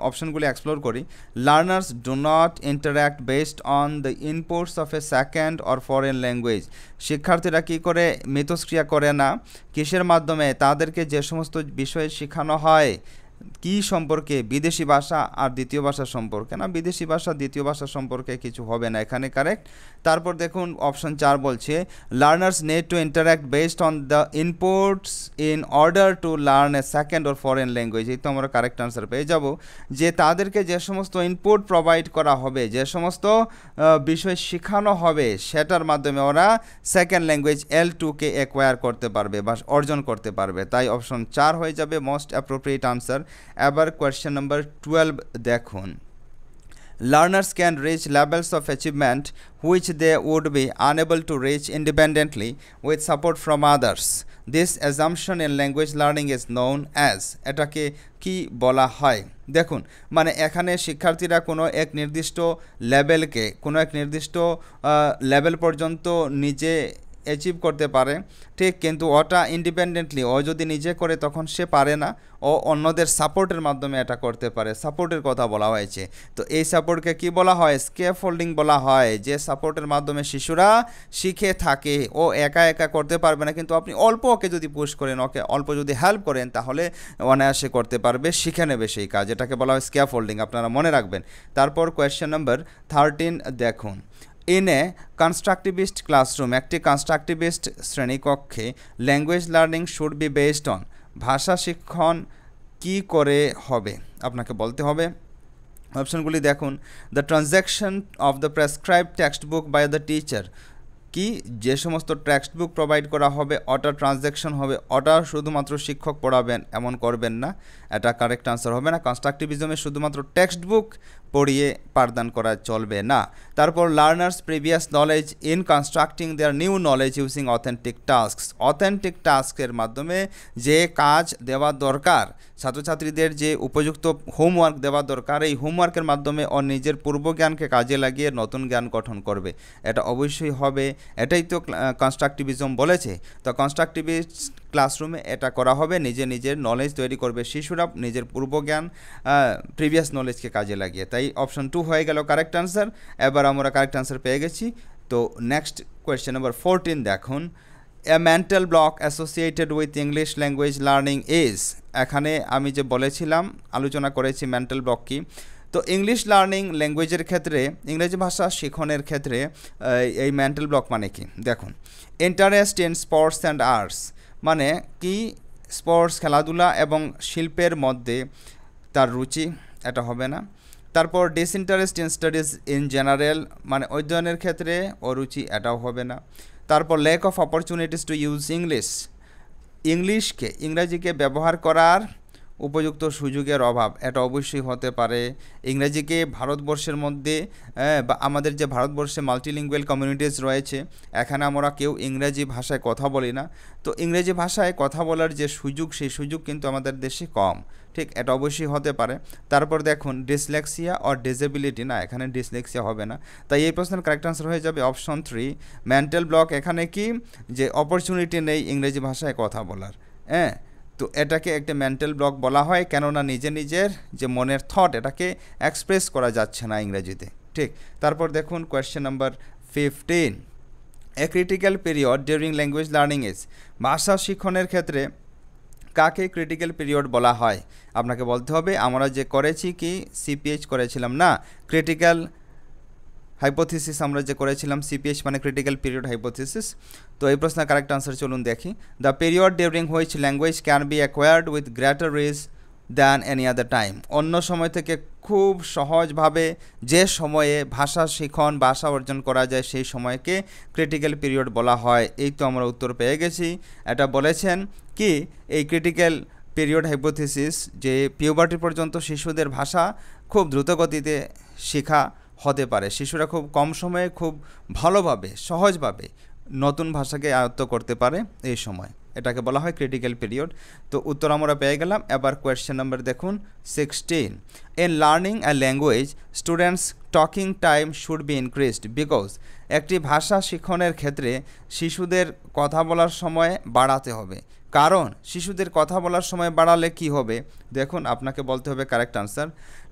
অপশনগুলি এক্সপ্লোর করি। Learners do not interact based on the inputs of A second or foreign language. শিক্ষার্থীরা কী করে মিথস্ক্রিয়া করে না, কিসের মাধ্যমে? তাদেরকে যে সমস্ত বিষয়ে শেখানো হয় কি সম্পর্কে, বিদেশি ভাষা আর দ্বিতীয় ভাষা সম্পর্কে না, বিদেশি ভাষা দ্বিতীয় ভাষা সম্পর্কে কিছু হবে না, এখানে কারেক্ট। তারপর দেখুন অপশন 4 বলছে learners need to interact based on the inputs in order to learn a second or foreign language. এই তো আমরা কারেক্ট আনসার পেয়ে যাব যে তাদেরকে যে সমস্ত ইনপুট প্রোভাইড করা হবে, যে সমস্ত বিষয় শেখানো হবে, সেটার মাধ্যমে ওরা সেকেন্ড ল্যাঙ্গুয়েজ L2কে অ্যাকোয়ার করতে পারবে বা অর্জন করতে পারবে। তাই অপশন 4 হয়ে যাবে মোস্ট অ্যাপ্রোপ্রিয়েট আনসার। এবার কোয়েশ্চেন নাম্বার 12 দেখুন। Learners can reach levels of achievement which they would be unable to reach independently with support from others. This assumption in language learning is known as, এটাকে কি বলা হয়? দেখুন মানে এখানে শিক্ষার্থীরা কোনো এক নির্দিষ্ট লেভেলকে, কোনো এক নির্দিষ্ট লেভেল পর্যন্ত নিজে অ্যাচিভ করতে পারে, ঠিক, কিন্তু ওটা ইন্ডিপেন্ডেন্টলি ও যদি নিজে করে তখন সে পারে না, ও অন্যদের সাপোর্টের মাধ্যমে এটা করতে পারে। সাপোর্টের কথা বলা হয়েছে, তো এই সাপোর্টকে কি বলা হয়? স্ক্যাফোল্ডিং বলা হয়। যে সাপোর্টের মাধ্যমে শিশুরা শিখে থাকে, ও একা একা করতে পারবে না, কিন্তু আপনি অল্প ওকে যদি পুশ করেন, ওকে অল্প যদি হেল্প করেন, তাহলে অনায়াসে করতে পারবে, শিখে নেবে সেই কাজ। এটাকে বলা হয় স্ক্যাফোল্ডিং, আপনারা মনে রাখবেন। তারপর কোয়েশ্চেন নাম্বার 13 দেখুন। ইন এ কনস্ট্রাকটিভিস্ট ক্লাসরুম, একটি কনস্ট্রাকটিভিস্ট শ্রেণীকক্ষে language learning should be based on, ভাষা শিক্ষণ কি করে হবে? আপনাকে বলতে হবে। অপশনগুলি দেখুন। The transaction of the prescribe textbook by the teacher, কি যে সমস্ত টেক্সট বুক প্রোভাইড করা হবে ওটা ট্রানজ্যাকশন হবে, ওটা শুধুমাত্র শিক্ষক পড়াবেন এমন করবেন না, এটা কারেক্ট আনসার হবে না। কনস্ট্রাকটিভিজমে শুধুমাত্র টেক্সট বুক পড়িয়ে পাঠদান করা চলবে না। তারপর learners previous knowledge in constructing their new knowledge using authentic tasks, authentic টাস্কের মাধ্যমে যে কাজ দেওয়া দরকার, ছাত্রছাত্রীদের যে উপযুক্ত হোমওয়ার্ক দেওয়া দরকার, এই হোমওয়ার্কের মাধ্যমে ও নিজের পূর্ব জ্ঞানকে কাজে লাগিয়ে নতুন জ্ঞান গঠন করবে, এটা অবশ্যই হবে। এটাই তো কনস্ট্রাকটিভিজম বলেছে। তো কনস্ট্রাকটিভিস্ট ক্লাসরুমে এটা করা হবে, নিজের নলেজ তৈরি করবে শিশুরা নিজের পূর্ব জ্ঞান, প্রিভিয়াস নলেজকে কাজে লাগিয়ে। তাই অপশন 2 হয়ে গেল কারেক্ট আনসার। এবার আমরা কারেক্ট আনসার পেয়ে গেছি। তো নেক্সট কোয়েশ্চেন নাম্বার 14 দেখুন। A mental block associated with English language learning is, এখানে আমি যে বলেছিলাম, আলোচনা করেছি মেন্টাল ব্লক কি। তো ইংলিশ লার্নিং ল্যাঙ্গুয়েজের ক্ষেত্রে, ইংরেজি ভাষা শিখনের ক্ষেত্রে এই মেন্টাল ব্লক মানে কি? দেখুন, interest in sports and arts, মানে কি স্পোর্টস খেলাধুলা এবং শিল্পের মধ্যে তার রুচি, এটা হবে না। তারপর disinterest in studies in general, মানে অধ্যয়নের ক্ষেত্রে অরুচি, এটাও হবে না। তারপর lack of opportunities to use English, ইংরেজিকে ব্যবহার করার উপযুক্ত সুযোগের অভাব, এটা অবশ্যই হতে পারে। ইংরেজিকে ভারতবর্ষের মধ্যে বা আমাদের যে ভারতবর্ষে মাল্টিলিঙ্গুয়াল কমিউনিটিস রয়েছে, এখানে আমরা কেউ ইংরেজি ভাষায় কথা বলি না। তো ইংরেজি ভাষায় কথা বলার যে সুযোগ, সেই সুযোগ কিন্তু আমাদের দেশে কম, ঠিক, এটা অবশ্যই হতে পারে। তারপর দেখুন ডিসলেক্সিয়া অর ডিসেবিলিটি, না, এখানে ডিসলেক্সিয়া হবে না। তাই এই প্রশ্নের কারেক্ট আনসার হয়ে যাবে অপশন 3 মেন্টাল ব্লক। এখানে কি যে অপরচুনিটি নেই ইংরেজি ভাষায় কথা বলার, হ্যাঁ, তো এটাকে একটা মেন্টাল ব্লক বলা হয়, কেননা নিজের যে মনের থট, এটাকে এক্সপ্রেস করা যাচ্ছে না ইংরেজিতে, ঠিক। তারপর দেখুন question number 15। A critical period during language learning is, ভাষা শিক্ষণের ক্ষেত্রে কাকে ক্রিটিক্যাল পিরিয়ড বলা হয়? আপনাকে বলতে হবে। আমরা যে করেছি কি সিপিএইচ করেছিলাম না, ক্রিটিক্যাল হাইপোথিসিস আমরা যে করেছিলাম, সিপিএইচ মানে ক্রিটিক্যাল পিরিয়ড হাইপোথিসিস। তো এই প্রশ্নের কারেক্ট আনসার চলুন দেখি। The period during which language can be acquired with greater ease than any other time, অন্য সময় থেকে খুব সহজভাবে যে সময়ে ভাষা শিখন, ভাষা অর্জন করা যায়, সেই সময়কে ক্রিটিক্যাল পিরিয়ড বলা হয়। এই তো আমরা উত্তর পেয়ে গেছি। এটা বলেছেন কি এই ক্রিটিক্যাল পিরিয়ড হাইপোথিসিস, যে পিউবার্টি পর্যন্ত শিশুদের ভাষা খুব দ্রুতগতিতে শেখা হতে পারে, শিশুরা খুব কম সময়ে খুব ভালোভাবে সহজভাবে নতুন ভাষাকে আয়ত্ত করতে পারে এই সময়, এটাকে বলা হয় ক্রিটিক্যাল পিরিয়ড। তো উত্তর আমরা পেয়ে গেলাম। এবার কোয়েশ্চেন নাম্বার দেখুন 16। In learning a language students talking time should be increased because, একটি ভাষা শিক্ষণের ক্ষেত্রে শিশুদের কথা বলার সময় বাড়াতে হবে। কারণ শিশুদের কথা বলার সময় বাড়ালে কি হবে, দেখুন আপনাকে বলতে হবে correct answer.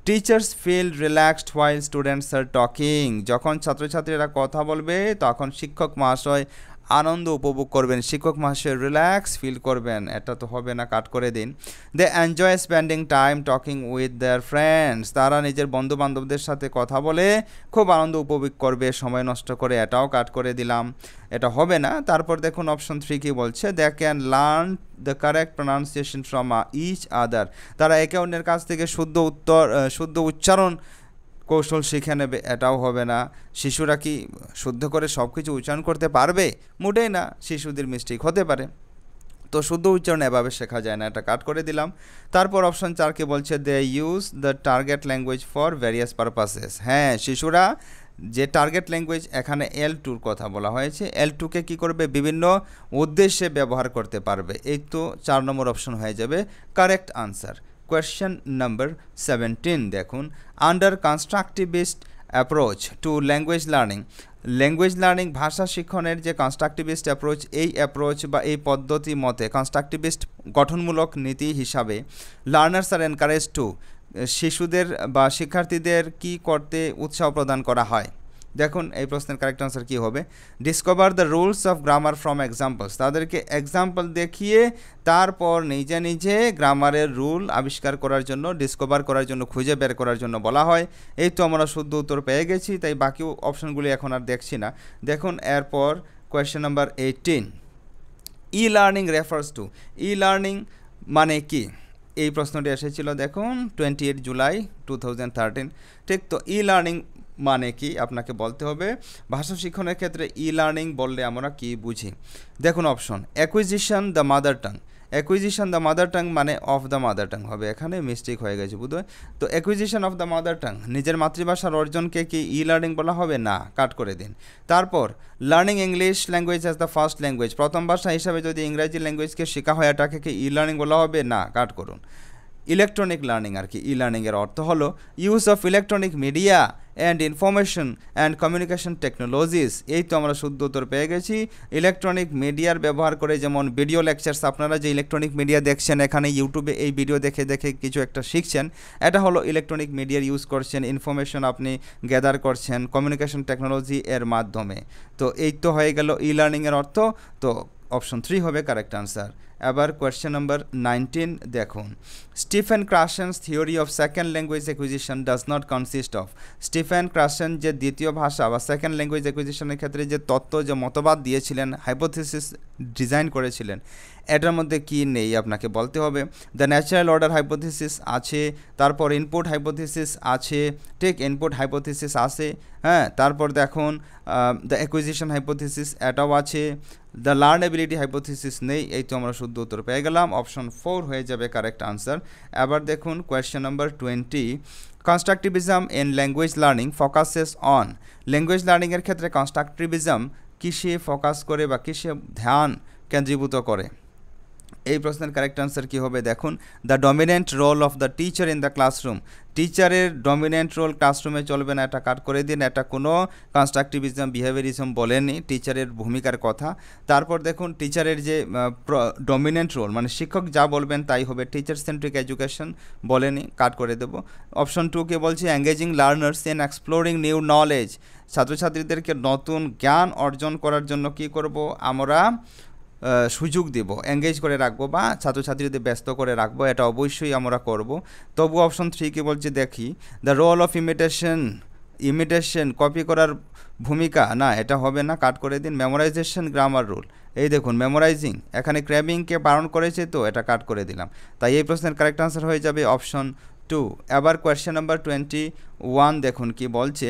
Teachers feel relaxed while students are talking. যখন ছাত্রছাত্রীরা কথা বলবে তখন শিক্ষক মহাশয় আনন্দ উপভোগ করবেন, শিক্ষক মহাশয় রিল্যাক্স ফিল করবেন। এটা তো হবে না, কাট করে দিন। They enjoy spending time talking with their friends. তারা নিজের বন্ধু বান্ধবদের সাথে কথা বলে খুব আনন্দ উপভোগ করবে সময় নষ্ট করে, এটাও কাট করে দিলাম, এটা হবে না। তারপর দেখুন অপশন 3 কি বলছে, they can learn the correct pronunciation from each other. তারা একে অন্যের কাছ থেকে শুদ্ধ উচ্চারণ কৌশল শিখে নেবে, এটাও হবে না। শিশুরা কি শুদ্ধ করে সব কিছু উচ্চারণ করতে পারবে? মোটেই না, শিশুদের মিস্টেক হতে পারে। তো শুদ্ধ উচ্চারণ এভাবে শেখা যায় না, এটা কাট করে দিলাম। তারপর অপশন 4 কে বলছে they use the target language for various purposes. হ্যাঁ, শিশুরা যে টার্গেট ল্যাঙ্গুয়েজ, এখানে L2 কথা বলা হয়েছে, L2কে কী করবে, বিভিন্ন উদ্দেশ্যে ব্যবহার করতে পারবে। এই তো 4 নম্বর অপশন হয়ে যাবে কারেক্ট আনসার। কোয়েশ্চেন নাম্বার 17 দেখুন, under constructivist approach to language learning ভাষা শিক্ষণের যে কনস্ট্রাকটিভিস্ট অ্যাপ্রোচ, এই অ্যাপ্রোচ বা এই পদ্ধতি মতে কনস্ট্রাকটিভিস্ট গঠনমূলক নীতি হিসাবে লার্নার্স আর এনকারেজ টু, শিশুদের বা শিক্ষার্থীদের কি করতে উৎসাহ প্রদান করা হয়। দেখুন এই প্রশ্নের কারেক্ট আনসার কী হবে, discover the rules of grammar from examples. তাদেরকে এক্সাম্পল দেখিয়ে তারপর নিজে নিজে গ্রামারের রুল আবিষ্কার করার জন্য, ডিসকভার করার জন্য, খুঁজে বের করার জন্য বলা হয়। এই তো আমরা শুদ্ধ উত্তর পেয়ে গেছি, তাই বাকি অপশনগুলি এখন আর দেখছি না। দেখুন এরপর question number 18, e learning refers to. E learning মানে কি, এই প্রশ্নটি এসেছিল দেখুন 28 জুলাই 2013। ঠিক, তো ই লার্নিং মানে কি আপনাকে বলতে হবে। ভাষা শিক্ষণের ক্ষেত্রে ই লার্নিং বললে আমরা কি বুঝি, দেখুন option, acquisition the mother tongue. Acquisition the mother tongue মানে অফ দ্য মাদার টাং হবে, এখানে মিস্টেক হয়ে গেছে বোধহয়। তো acquisition of the mother tongue, নিজের মাতৃভাষার অর্জনকে কি ই লার্নিং বলা হবে? না, কাট করে দিন। তারপর learning English language as the first language, প্রথম ভাষা হিসাবে যদি ইংরাজি ল্যাঙ্গুয়েজকে শেখা হয়, এটাকে কি ই লার্নিং বলা হবে? না, কাট করুন। ইলেকট্রনিক লার্নিং আর কি, ই লার্নিংয়ের অর্থ হলো use of electronic media and information and communication technologies. এই তো আমরা শুদ্ধ উত্তর পেয়ে গেছি। ইলেকট্রনিক মিডিয়ার ব্যবহার করে, যেমন ভিডিও লেকচার্স, আপনারা যে ইলেকট্রনিক মিডিয়া দেখছেন, এখানে ইউটিউবে এই ভিডিও দেখে দেখে কিছু একটা শিখছেন, এটা হলো ইলেকট্রনিক মিডিয়ার ইউজ করছেন, ইনফরমেশন আপনি গ্যাদার করছেন কমিউনিকেশন টেকনোলজি এর মাধ্যমে। তো এই তো হয়ে গেল ই লার্নিংয়ের অর্থ। তো অপশন 3 হবে কারেক্ট আনসার। এবার কোয়েশ্চেন নাম্বার 19 দেখুন, Stephen Krashen's theory of second language acquisition does not consist of. Stephen Krashen যে দ্বিতীয় ভাষা বা সেকেন্ড ল্যাঙ্গুয়েজ অ্যাকুইজিশনের ক্ষেত্রে যে তত্ত্ব, যে মতবাদ দিয়েছিলেন, হাইপোথিসিস ডিজাইন করেছিলেন, এটার মধ্যে কি নেই আপনাকে বলতে হবে। দ্য ন্যাচারাল অর্ডার হাইপোথিসিস আছে, তারপর ইনপুট হাইপোথিসিস আছে, ঠিক, ইনপুট হাইপোথিসিস আছে। হ্যাঁ, তারপর দেখুন দ্য অ্যাকুইজিশন হাইপোথিসিস এটাও আছে, দ্য লার্নেবিলিটি হাইপোথিসিস নেই। এই তো আমরা শুদ্ধ উত্তর পেয়ে গেলাম, অপশন 4 হয়ে যাবে কারেক্ট আনসার। এবার দেখুন question number 20, constructivism in language learning focuses on. Language লার্নিংয়ের ক্ষেত্রে কনস্ট্রাকটিভিজম কিসে ফোকাস করে বা কিসে ধ্যান কেন্দ্রীভূত করে? এই প্রশ্নের কারেক্ট আনসার কী হবে, দেখুন, the dominant role of the teacher in the classroom. টিচারের ডমিনেন্ট রোল ক্লাসরুমে চলবে না, এটা কাট করে দিন। এটা কোনো কনস্ট্রাকটিভিজম বিহেভিয়ারিজম বলেনি, টিচারের ভূমিকার কথা। তারপর দেখুন টিচারের যে ডমিনেন্ট রোল, মানে শিক্ষক যা বলবেন তাই হবে, টিচার সেন্ট্রিক এডুকেশন বলেনি, কাট করে দেবো। অপশন 2 কে বলছে engaging learners in exploring new knowledge. ছাত্রছাত্রীদেরকে নতুন জ্ঞান অর্জন করার জন্য কি করব আমরা, সুযোগ দেব, এঙ্গেজ করে রাখবো বা ছাত্রছাত্রীদের ব্যস্ত করে রাখবো, এটা অবশ্যই আমরা করব। তবু অপশন 3 কি বলছে দেখি, the role of imitation copy করার ভূমিকা, না এটা হবে না, কাট করে দিন। মেমোরাইজেশন গ্রামার রুল, এই দেখুন মেমোরাইজিং, এখানে ক্র্যাবিংকে বারণ করেছে, তো এটা কাট করে দিলাম। তাই এই প্রশ্নের কারেক্ট আনসার হয়ে যাবে অপশন 2। এবার কোয়েশ্চেন নাম্বার 21 দেখুন কি বলছে,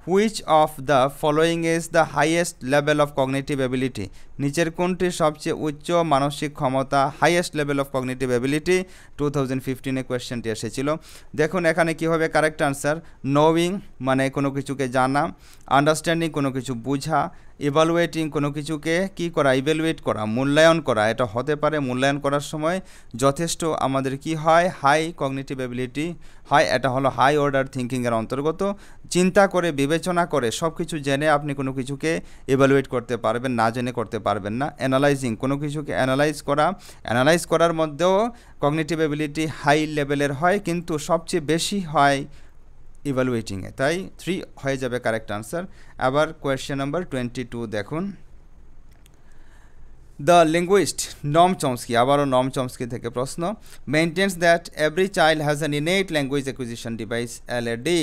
which of the following is the highest level of cognitive ability. নিচের কোনটি সবচেয়ে উচ্চ মানসিক ক্ষমতা, highest level of cognitive ability? 2015-এ কোয়েশ্চেনটি এসেছিল। দেখুন এখানে কী হবে কারেক্ট আনসার, নোয়িং মানে কোনো কিছুকে জানা, আন্ডারস্ট্যান্ডিং কোনো কিছু বোঝা, ইভালুয়েটিং কোনো কিছুকে কি করা, ইভ্যালুয়েট করা, মূল্যায়ন করা। এটা হতে পারে মূল্যায়ন করার সময় যথেষ্ট আমাদের কি হয়, হাই কগনিটিভ এবিলিটি হয়। এটা হলো হাই অর্ডার থিঙ্কিংয়ের অন্তর্গত। চিন্তা করে বিবেচনা করে সব কিছু জেনে আপনি কোনো কিছুকে ইভ্যালুয়েট করতে পারবেন, না জেনে করতে পারবেন না। অ্যানালাইজিং কোনো কিছুকে অ্যানালাইজ করার মধ্যেও কগনিটিভ এবিলিটি হাই লেভেলের হয়, কিন্তু সবচেয়ে বেশি হয় ইভ্যালুয়েটিংয়ে। তাই 3 হয়ে যাবে কারেক্ট আনসার। আবার কোয়েশ্চেন নাম্বার 22 দেখুন। দ্য লিঙ্গুইস্ট নম চমস্কি, আবারও নম চমস্কি থেকে প্রশ্ন, maintains that every child has an innate language acquisition device LAD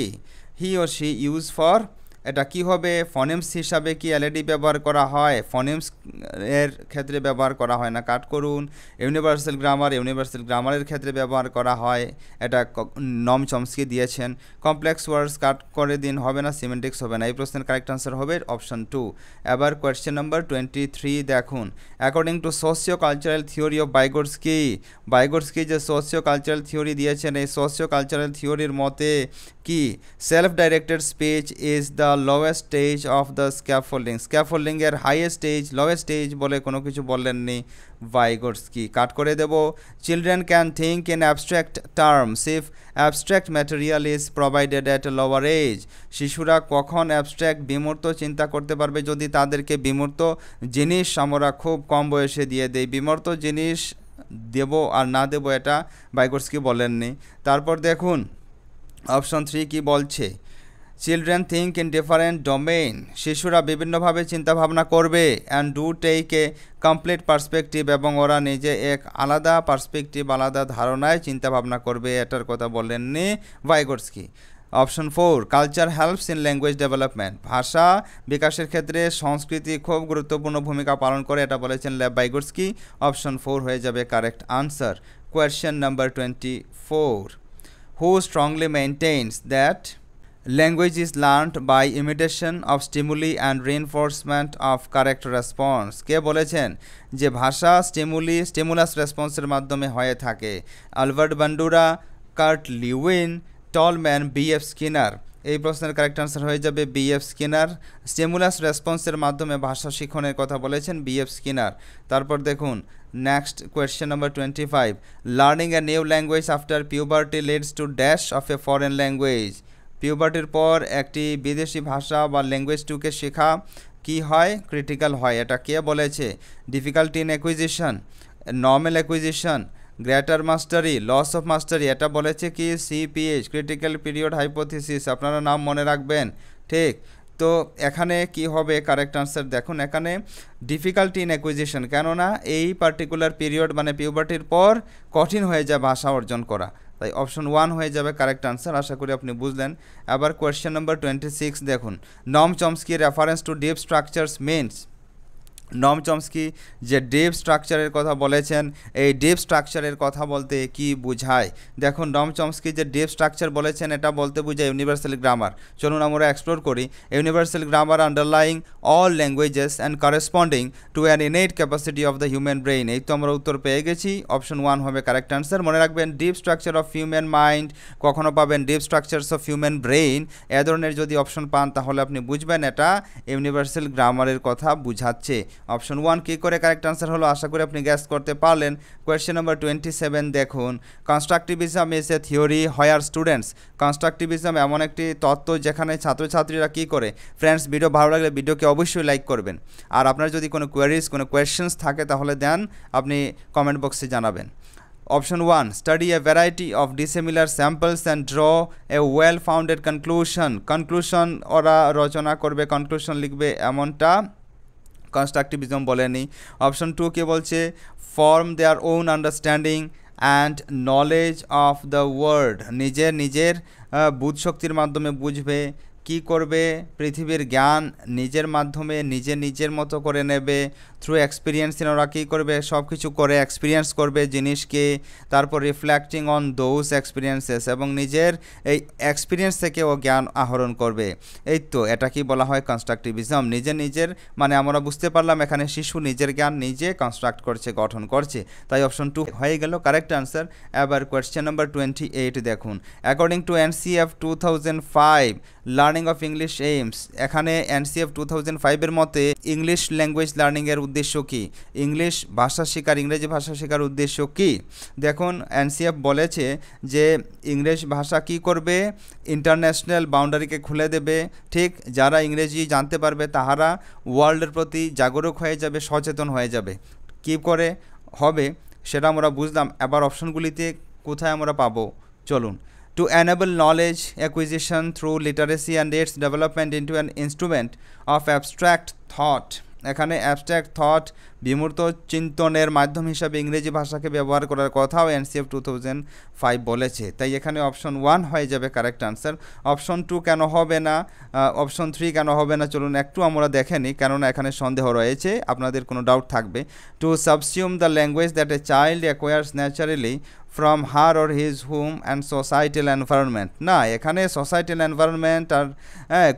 he or she use for. এটা কি হবে, ফনেমস হিসাবে কি এলএডি ব্যবহার করা হয়? ফনেমস এর ক্ষেত্রে ব্যবহার করা হয় না, কাট করুন। ইউনিভার্সাল গ্রামারের ক্ষেত্রে ব্যবহার করা হয়, এটা নম চমস্কি দিয়েছেন। কমপ্লেক্স ওয়ার্ডস কাট করে দিন, হবে না, সিমেন্টিক্স হবে না। এই প্রশ্নের কারেক্ট আনসার হবে অপশন 2। এবার কোয়েশ্চেন নাম্বার 23 দেখুন। According to socio cultural theory of Vygotsky যে সোশিও কালচারাল থিওরি দিয়েছেন, এই সোশিও কালচারাল থিওরির মতে কি self directed speech is the lowest stage of the স্ক্যাফোল্ডিংয়ের হাইয়েস্ট স্টেজ, লোয়েস্ট স্টেজ বলে কোনো কিছু বললেননি ভাইগোটস্কি, কাট করে দেব। Children can think in abstract terms if abstract material is provided at a lower age. শিশুরা কখন অ্যাবস্ট্র্যাক্ট বিমূর্ত চিন্তা করতে পারবে? যদি তাদেরকে বিমূর্ত জিনিস আমরা খুব কম বয়সে দিয়ে দেই। বিমূর্ত জিনিস দেব আর না দেব এটা ভাইগোটস্কি বলেননি। তারপর দেখুন অপশন 3 কি বলছে, children think in different domain, শিশুরা বিভিন্নভাবে চিন্তাভাবনা করবে। And do take a complete perspective, এবং ওরা নিজে এক আলাদা পার্সপেক্টিভ, আলাদা ধারণায় চিন্তাভাবনা করবে, এটার কথা বলেননি Vygotsky. Option 4 culture helps in language development, ভাষা বিকাশের ক্ষেত্রে সংস্কৃতি খুব গুরুত্বপূর্ণ ভূমিকা পালন করে, এটা বলেছেন ভাইগোটস্কি। অপশন 4 হয়ে যাবে correct answer. Question number 24, who strongly maintains that language is learned by imitation of stimuli and reinforcement of correct response? কে বলেছেন যে ভাষা স্টিমুলাস রেসপন্সের মাধ্যমে হয়ে থাকে? Albert Bandura, Kurt Lewin, Tolman, BF Skinner. এই প্রশ্নের কারেক্ট আনসার হয়ে যাবে বিএফ স্কিনার। স্টিমুলাস রেসপন্সের মাধ্যমে ভাষা শিখনের কথা বলেছেন বিএফ স্কিনার। তারপর দেখুন next question number 25, learning a new language after puberty leads to dash of a foreign language. পিউবার্টির পর একটি বিদেশি ভাষা বা ল্যাঙ্গুয়েজ টুকে শেখা কি হয়, ক্রিটিক্যাল হয়, এটা কে বলেছে? Difficulty in acquisition, normal acquisition, greater mastery, loss of mastery, এটা বলেছে কি সিপিএইচ, ক্রিটিক্যাল পিরিয়ড হাইপোথিসিস। আপনারা নাম মনে রাখবেন, ঠিক? তো এখানে কি হবে কারেক্ট আনসার দেখুন, এখানে ডিফিকাল্টি ইন অ্যাকুইজিশন, কেননা এই পার্টিকুলার পিরিয়ড মানে পিউবার্টির পর কঠিন হয়ে যায় ভাষা অর্জন করা, তাই অপশন 1 হয়ে যাবে কারেক্ট আনসার। আশা করি আপনি বুঝলেন। আবার কোয়েশ্চেন নাম্বার 26 দেখুন। নম Chomsky reference to deep structures means, নম চমস্কি যে ডিপ স্ট্রাকচারের কথা বলেছেন, এই ডিপ স্ট্রাকচারের কথা বলতে কি বোঝায়? দেখুন নম চমস্কি যে ডিপ স্ট্রাকচার বলেছেন এটা বলতে বোঝায় ইউনিভার্সাল গ্রামার। চলুন আমরা এক্সপ্লোর করি। Universal grammar underlying all languages and corresponding to an innate capacity of the human brain. এই তো আমরা উত্তর পেয়ে গেছি, অপশন 1 হবে কারেক্ট আনসার। মনে রাখবেন deep structure of human mind, কখনো পাবেন deep structures of human brain, এ ধরনের যদি অপশন পান তাহলে আপনি বুঝবেন এটা ইউনিভার্সাল গ্রামারের কথা বুঝাচ্ছে। অপশন 1 কী করে কারেক্ট আনসার হলো, আশা করি আপনি গ্যাস করতে পারলেন। কোয়েশ্চেন নাম্বার 27 দেখুন। Constructivism is a theory where students, constructivism এমন একটি তত্ত্ব যেখানে ছাত্রছাত্রীরা কী করে। ফ্রেন্ডস, ভিডিও ভালো লাগলে ভিডিওকে অবশ্যই লাইক করবেন, আর আপনার যদি কোনো কোয়েরিজ কোনো কোয়েশ্চেন্স থাকে তাহলে দেন আপনি কমেন্ট বক্সে জানাবেন। Option 1 study a variety of dissimilar samples and draw A well founded conclusion, conclusion ওরা রচনা করবে, কনক্লুশন লিখবে, এমনটা কনস্ট্রাকটিভিজম বলেনি। অপশন 2 কে বলছে form their own understanding and knowledge of the world, নিজের বুধশক্তির মাধ্যমে বুঝবে, কি করবে, পৃথিবীর জ্ঞান নিজের মাধ্যমে নিজের মতো করে নেবে। থ্রু এক্সপিরিয়েন্স ওরা কী করবে, সব কিছু করে এক্সপিরিয়েন্স করবে জিনিসকে, তারপর রিফ্লেক্টিং অন দোজ এক্সপিরিয়েন্সেস, এবং নিজের এই এক্সপিরিয়েন্স থেকে ও জ্ঞান আহরণ করবে। এই তো এটা কি বলা হয় কনস্ট্রাকটিভিজম। নিজের মানে আমরা বুঝতে পারলাম এখানে শিশু নিজের জ্ঞান নিজে কনস্ট্রাক্ট করছে, গঠন করছে, তাই অপশন 2 হয়ে গেল কারেক্ট আনসার। এবার কোয়েশ্চেন নাম্বার 28 দেখুন। According to NCF 2005 learning of English aims, এখানে এনসিএফ 2005-এর মতে ইংলিশ ল্যাঙ্গুয়েজ লার্নিংয়ের উদ্দেশ্য কী, ইংলিশ ভাষা শেখার, ইংরেজি ভাষা শেখার উদ্দেশ্য কী। দেখুন এনসিএফ বলেছে যে ইংরেজ ভাষা কি করবে, ইন্টারন্যাশনাল বাউন্ডারিকে খুলে দেবে, ঠিক, যারা ইংরেজি জানতে পারবে তাহারা ওয়ার্ল্ডের প্রতি জাগরুক হয়ে যাবে, সচেতন হয়ে যাবে। কী করে হবে সেটা আমরা বুঝলাম, এবার অপশনগুলিতে কোথায় আমরা পাবো চলুন। To enable knowledge acquisition through literacy and its development into an instrument of abstract thought, এখানে অ্যাবস্ট্রাক্ট থট বিমূর্ত চিন্তনের মাধ্যম হিসাবে ইংরেজি ভাষাকে ব্যবহার করার কথাও এনসিএফ 2005 বলেছে। তাই এখানে অপশন 1 হয়ে যাবে কারেক্ট আনসার। অপশন 2 কেন হবে না, অপশন 3 কেন হবে না, চলুন একটু আমরা দেখে নিই, কেননা এখানে সন্দেহ রয়েছে, আপনাদের কোনো ডাউট থাকবে। To subsume the language that a child acquires naturally from her or his home and societal environment, না এখানে সোসাইটাল এনভায়রনমেন্ট আর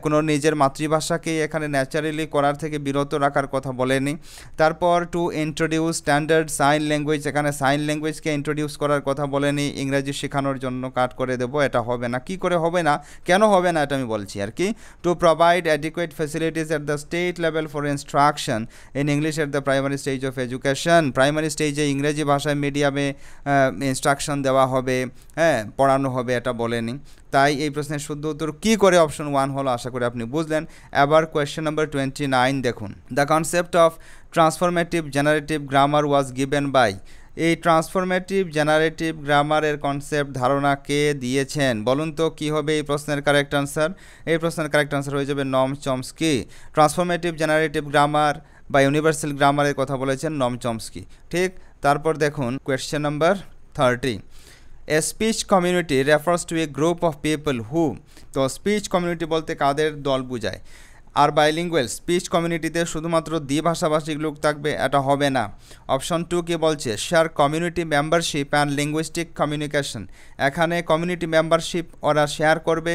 কোনো নিজের মাতৃভাষাকে এখানে ন্যাচারালি করার থেকে বিরত রাখার কথা বলেনি। তারপর to introduce standard sign language, এখানে সাইন ল্যাঙ্গুয়েজকে ইন্ট্রোডিউস করার কথা বলেনি, ইংরেজি শেখানোর জন্য কাট করে দেবো, এটা হবে না। কি করে হবে না, কেন হবে না এটা আমি বলছি আর কি। To provide adequate facilities at the state level for instruction in English at the primary stage of education, primary স্টেজে ইংরেজি ভাষায় মিডিয়ামে ইনস্ট্রাকশন দেওয়া হবে, পড়ানো হবে, এটা বলেনি। তাই এই প্রশ্নের শুদ্ধ উত্তর কী করে অপশন 1 হলো, আশা করি আপনি বুঝলেন। এবার কোয়েশ্চেন নাম্বার 29 দেখুন। The concept of transformative generative grammar was given by, এই ট্রান্সফরমেটিভ জেনারেটিভ গ্রামারের কনসেপ্ট ধারণা কে দিয়েছেন বলুন তো, কী হবে এই প্রশ্নের কারেক্ট আনসার। এই প্রশ্নের কারেক্ট আনসার হয়ে যাবে নম চমস্কি। ট্রান্সফরমেটিভ জেনারেটিভ গ্রামার বা ইউনিভার্সাল গ্রামারের কথা বলেছেন নম চমস্কি, ঠিক। তারপর দেখুন question number 30, a speech community refers to A group of people who, তো স্পিচ কমিউনিটি বলতে কাদের দল বোঝায়। আর বাইলিঙ্গুয়াল, স্পিচ কমিউনিটিতে শুধুমাত্র দ্বিভাষাভাষিক লোক থাকবে, এটা হবে না। অপশন 2 কি বলছে, share community membership and linguistic communication, এখানে কমিউনিটি মেম্বারশিপ ওরা শেয়ার করবে,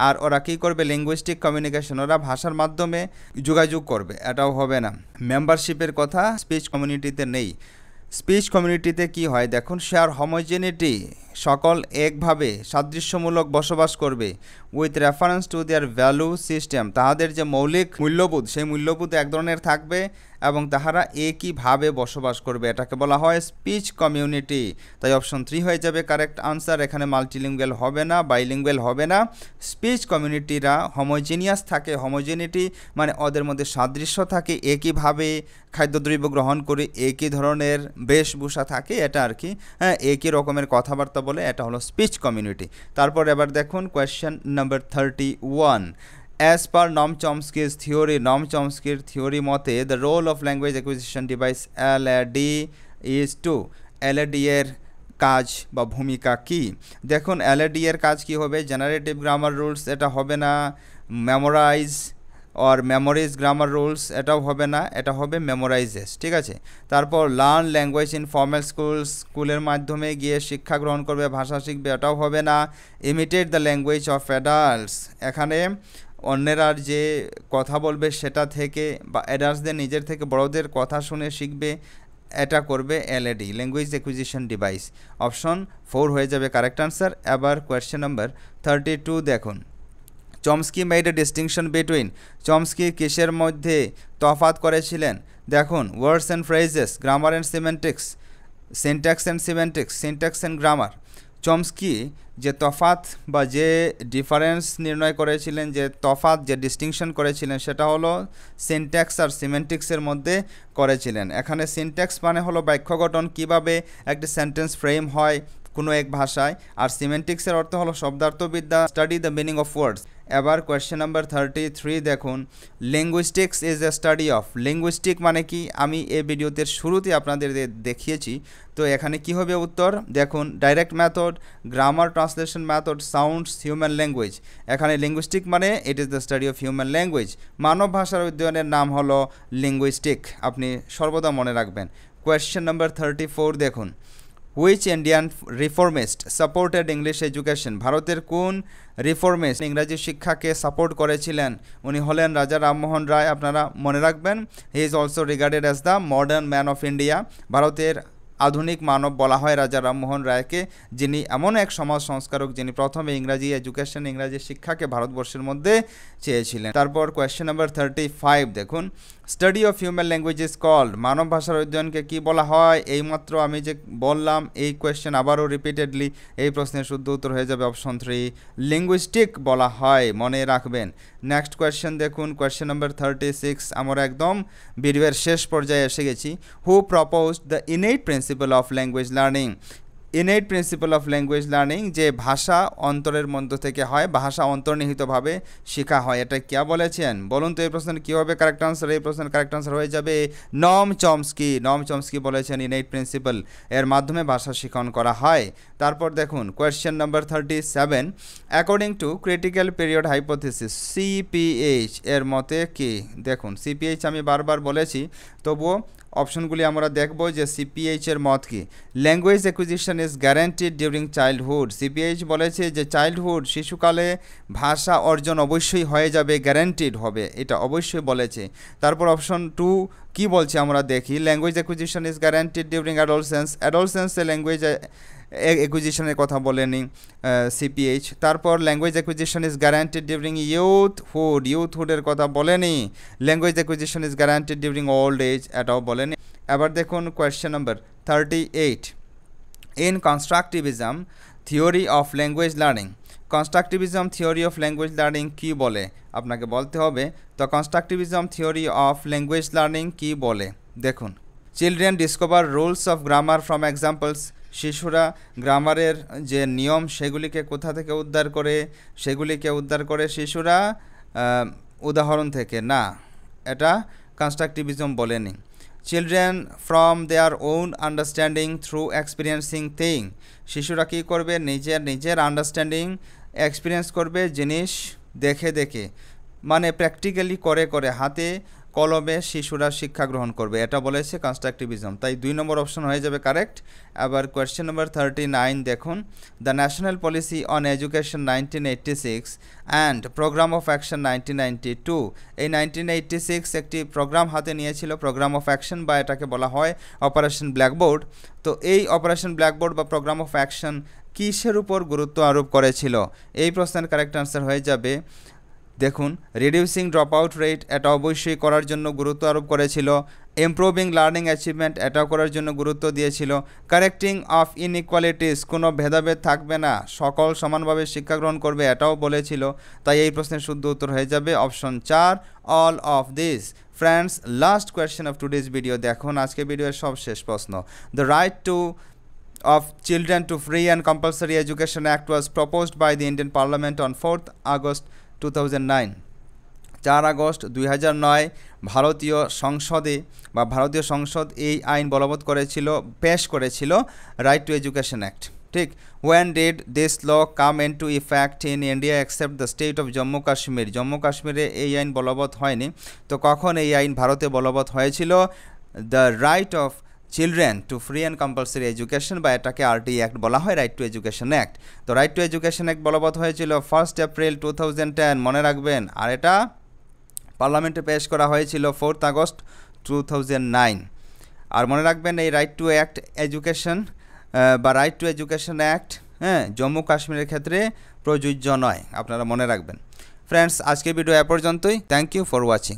আর ওরা কী করবে, লিঙ্গুইস্টিক কমিউনিকেশন, ওরা ভাষার মাধ্যমে যোগাযোগ করবে, এটাও হবে না। মেম্বারশিপের কথা স্পিচ কমিউনিটিতে নেই। স্পিচ কমিউনিটিতে কি হয় দেখুন, শেয়ার হোমোজেনিটি, সকল একভাবে সাদৃশ্যমূলক বসবাস করবে, with reference to their value system, তাহাদের যে মৌলিক মূল্যবোধ সেই মূল্যবোধ এক ধরনের থাকবে এবং তাহারা একইভাবে বসবাস করবে, এটাকে বলা হয় স্পিচ কমিউনিটি। তাই অপশন 3 হয়ে যাবে কারেক্ট আনসার। এখানে মাল্টিলিঙ্গুয়াল হবে না, বাইলিঙ্গুয়াল হবে না। স্পিচ কমিউনিটিরা হোমোজিনিয়াস থাকে, হোমোজেনিটি মানে ওদের মধ্যে সাদৃশ্য থাকে, একইভাবে খাদ্যদ্রব্য গ্রহণ করে, একই ধরনের বেশভূষা থাকে, এটা আর কি, একই রকমের কথাবার্তা বলে, এটা হলো স্পিচ কমিউনিটি। তারপর এবার দেখুন কোয়েশ্চেন নাম্বার 31, অ্যাজ পার নম চমস্কির থিওরি, নম চমস্কির থিওরি মতে the role of language acquisition device LAD is to, LAD এর কাজ বা ভূমিকা কি। দেখুন এলএডি এর কাজ কি হবে, জেনারেটিভ গ্রামার রুলস, এটা হবে না। মেমোরাইজ আর মেমোরিজ গ্রামার রুলস, এটাও হবে না, এটা হবে মেমোরাইজেস, ঠিক আছে। তারপর learn language in formal schools, স্কুলের মাধ্যমে গিয়ে শিক্ষা গ্রহণ করবে, ভাষা শিখবে, এটাও হবে না। Imitate the language of adults, এখানে অন্যেরা যে কথা বলবে সেটা থেকে বা অ্যাডাল্টসদের নিজের থেকে বড়দের কথা শুনে শিখবে, এটা করবে LAD, language acquisition device. Option 4 হয়ে যাবে কারেক্ট আনসার। এবার কোয়েশ্চেন নাম্বার 32 দেখুন। Chomsky made a distinction between, Chomsky কিসের মধ্যে তফাৎ করেছিলেন দেখুন, words and phrases, grammar and semantics, syntax and semantics, syntax and grammar. Chomsky যে তফাৎ বা যে ডিফারেন্স নির্ণয় করেছিলেন, যে তফাৎ যে ডিস্টিংশন করেছিলেন, সেটা হলো সিনট্যাক্স আর সিমেন্টিক্সের মধ্যে করেছিলেন। এখানে সিনট্যাক্স মানে হলো বাক্য গঠন, কীভাবে একটি সেন্টেন্স ফ্রেম হয় কোনো এক ভাষায়, আর সিমেন্টিক্সের অর্থ হলো শব্দার্থবিদ্যা, study the meaning of words. এবার কোয়েশ্চেন নাম্বার 33 দেখুন। Linguistics is a study of, linguistic মানে কি আমি এই ভিডিওতে শুরুতে আপনাদের দেখিয়েছি। তো এখানে কি হবে উত্তর দেখুন, direct method, grammar, translation method, sounds, human language. এখানে লিঙ্গুইস্টিক মানে it is the study of human language, মানব ভাষার অধ্যয়নের নাম হলো লিঙ্গুইস্টিক, আপনি সর্বদা মনে রাখবেন। কোয়েশ্চেন নাম্বার 34 দেখুন। Which Indian reformist supported English education, ভারতের কোন রিফর্মিস্ট ইংরাজি শিক্ষাকে সাপোর্ট করেছিলেন, উনি হলেন রাজা রামমোহন রায়, আপনারা মনে রাখবেন। He is also regarded as the modern man of India, ভারতের আধুনিক মানব বলা হয় রাজা রামমোহন রায়কে, যিনি এমন এক সমাজ সংস্কারক যিনি প্রথমে ইংরাজি এডুকেশন, ইংরাজি শিক্ষাকে ভারতবর্ষের মধ্যে চেয়েছিলেন। তারপর কোয়েশ্চেন নাম্বার 35 দেখুন, study of human language is called, মানব ভাষার অধ্যয়নকে কি বলা হয়? এইমাত্র আমি যে বললাম এই কোয়েশ্চেন আবারও রিপিটেডলি, এই প্রশ্নের শুদ্ধ উত্তর হয়ে যাবে অপশন 3, লিঙ্গুইস্টিক বলা হয়, মনে রাখবেন। নেক্সট কোয়েশ্চেন দেখুন, কোয়েশ্চেন নাম্বার 36, আমরা একদম ভিডিওর শেষ পর্যায়ে এসে গেছি। Who proposed the innate principle of language learning? Innate principle of language learning, যে ভাষা অন্তরের মধ্য থেকে হয়, ভাষা অন্তর্নিহিতভাবে শেখা হয়, এটা কে বলেছেন? বলুন তো এই প্রশ্নের কী হবে কারেক্ট আনসার? এই প্রশ্নের কারেক্ট আনসার হয়ে যাবে নম চমস্কি। নম চমস্কি বলেছেন ইনেট প্রিন্সিপাল, এর মাধ্যমে ভাষা শিখন করা হয়। তারপর দেখুন question number 37, according to critical period hypothesis, CPH এর মতে কি? দেখুন সিপিএইচ আমি বারবার বলেছি, তবুও অপশনগুলি আমরা দেখব যে সিপিএইচ এর মত কি। Language acquisition is guaranteed during childhood, CPH বলেছে যে চাইল্ডহুড, শিশুকালে ভাষা অর্জন অবশ্যই হয়ে যাবে, গ্যারান্টিড হবে, এটা অবশ্যই বলেছে। তারপর অপশন 2 কি বলছে আমরা দেখি, language acquisition is guaranteed during adolescence, অ্যাডোলসেন্সে ল্যাঙ্গুয়েজ অ্যাকুইজিশনের কথা বলেনি সিপিএইচ। তারপর language acquisition is guaranteed during youthhood, ইউথহুডের কথা বলেনি। Language acquisition is guaranteed during old age, এটাও বলেনি। এবার দেখুন question number 38, in constructivism theory of language learning, constructivism theory of language learning কী বলে? আপনাকে বলতে হবে। তো constructivism theory of language learning কী বলে? দেখুন, children discover rules of grammar from examples, শিশুরা গ্রামারের যে নিয়ম সেগুলিকে কোথা থেকে উদ্ধার করে? সেগুলিকে উদ্ধার করে শিশুরা উদাহরণ থেকে। না, এটা কনস্ট্রাকটিভিজম বলেনি। Children from their own understanding through experiencing thing, শিশুরা কী করবে? নিজের আন্ডারস্ট্যান্ডিং এক্সপিরিয়েন্স করবে, জিনিস দেখে দেখে, মানে প্র্যাকটিক্যালি করে হাতে কলমে শিশুরা শিক্ষা গ্রহণ করবে, এটা বলেছে কনস্ট্রাকটিভিজম। তাই 2 নম্বর অপশন হয়ে যাবে কারেক্ট। আবার কোয়েশ্চেন নাম্বার 39 দেখুন, the national policy on education 1986 and programme of action 1992, এই 1986 একটি প্রোগ্রাম হাতে নিয়েছিল, প্রোগ্রাম অফ অ্যাকশন বা এটাকে বলা হয় অপারেশন ব্ল্যাকবোর্ড। তো এই অপারেশন ব্ল্যাকবোর্ড বা প্রোগ্রাম অফ অ্যাকশন কিসের উপর গুরুত্ব আরোপ করেছিল? এই প্রশ্নের কারেক্ট আনসার হয়ে যাবে, দেখুন, রিডিউসিং ড্রপ আউট রেট, এটা অবশ্যই করার জন্য গুরুত্ব আরোপ করেছিল। ইমপ্রুভিং লার্নিং অ্যাচিভমেন্ট, এটাও করার জন্য গুরুত্ব দিয়েছিল। কারেক্টিং অফ ইনইকুয়ালিটিস, কোনো ভেদাভেদ থাকবে না, সকল সমানভাবে শিক্ষা গ্রহণ করবে, এটাও বলেছিল। তাই এই প্রশ্নের শুদ্ধ উত্তর হয়ে যাবে option 4, all of this. Friends, last question of today's video দেখুন, আজকে ভিডিওর সবশেষ প্রশ্ন। The right two of children to free and compulsory education act was proposed by the Indian Parliament on 4th August 2009, 4 August 2009 ভারতীয় সংসদে বা ভারতীয় সংসদ এই আইন বলবৎ করেছিল, পেশ করেছিল, রাইট টু এডুকেশন অ্যাক্ট। ঠিক, when did this law come into effect in India except the state of Jammu Kashmir, Jammu কাশ্মীরে এই আইন বলবৎ হয়নি। তো কখন এই আইন ভারতে বলবৎ হয়েছিল? The right of children to free and compulsory education, বা এটাকে আরটি অ্যাক্ট বলা হয়, রাইট টু এডুকেশন অ্যাক্ট। তো রাইট টু এডুকেশন অ্যাক্ট বলবৎ হয়েছিল 1 এপ্রিল 2010, মনে রাখবেন। আর এটা পার্লামেন্টে পেশ করা হয়েছিল 4 আগস্ট 2009। আর মনে রাখবেন এই রাইট টু অ্যাক্ট এডুকেশন বা right two education act Jammu কাশ্মীরের ক্ষেত্রে প্রযোজ্য নয়, আপনারা মনে রাখবেন। ফ্রেন্ডস, আজকের ভিডিও এ পর্যন্তই। Thank you for watching.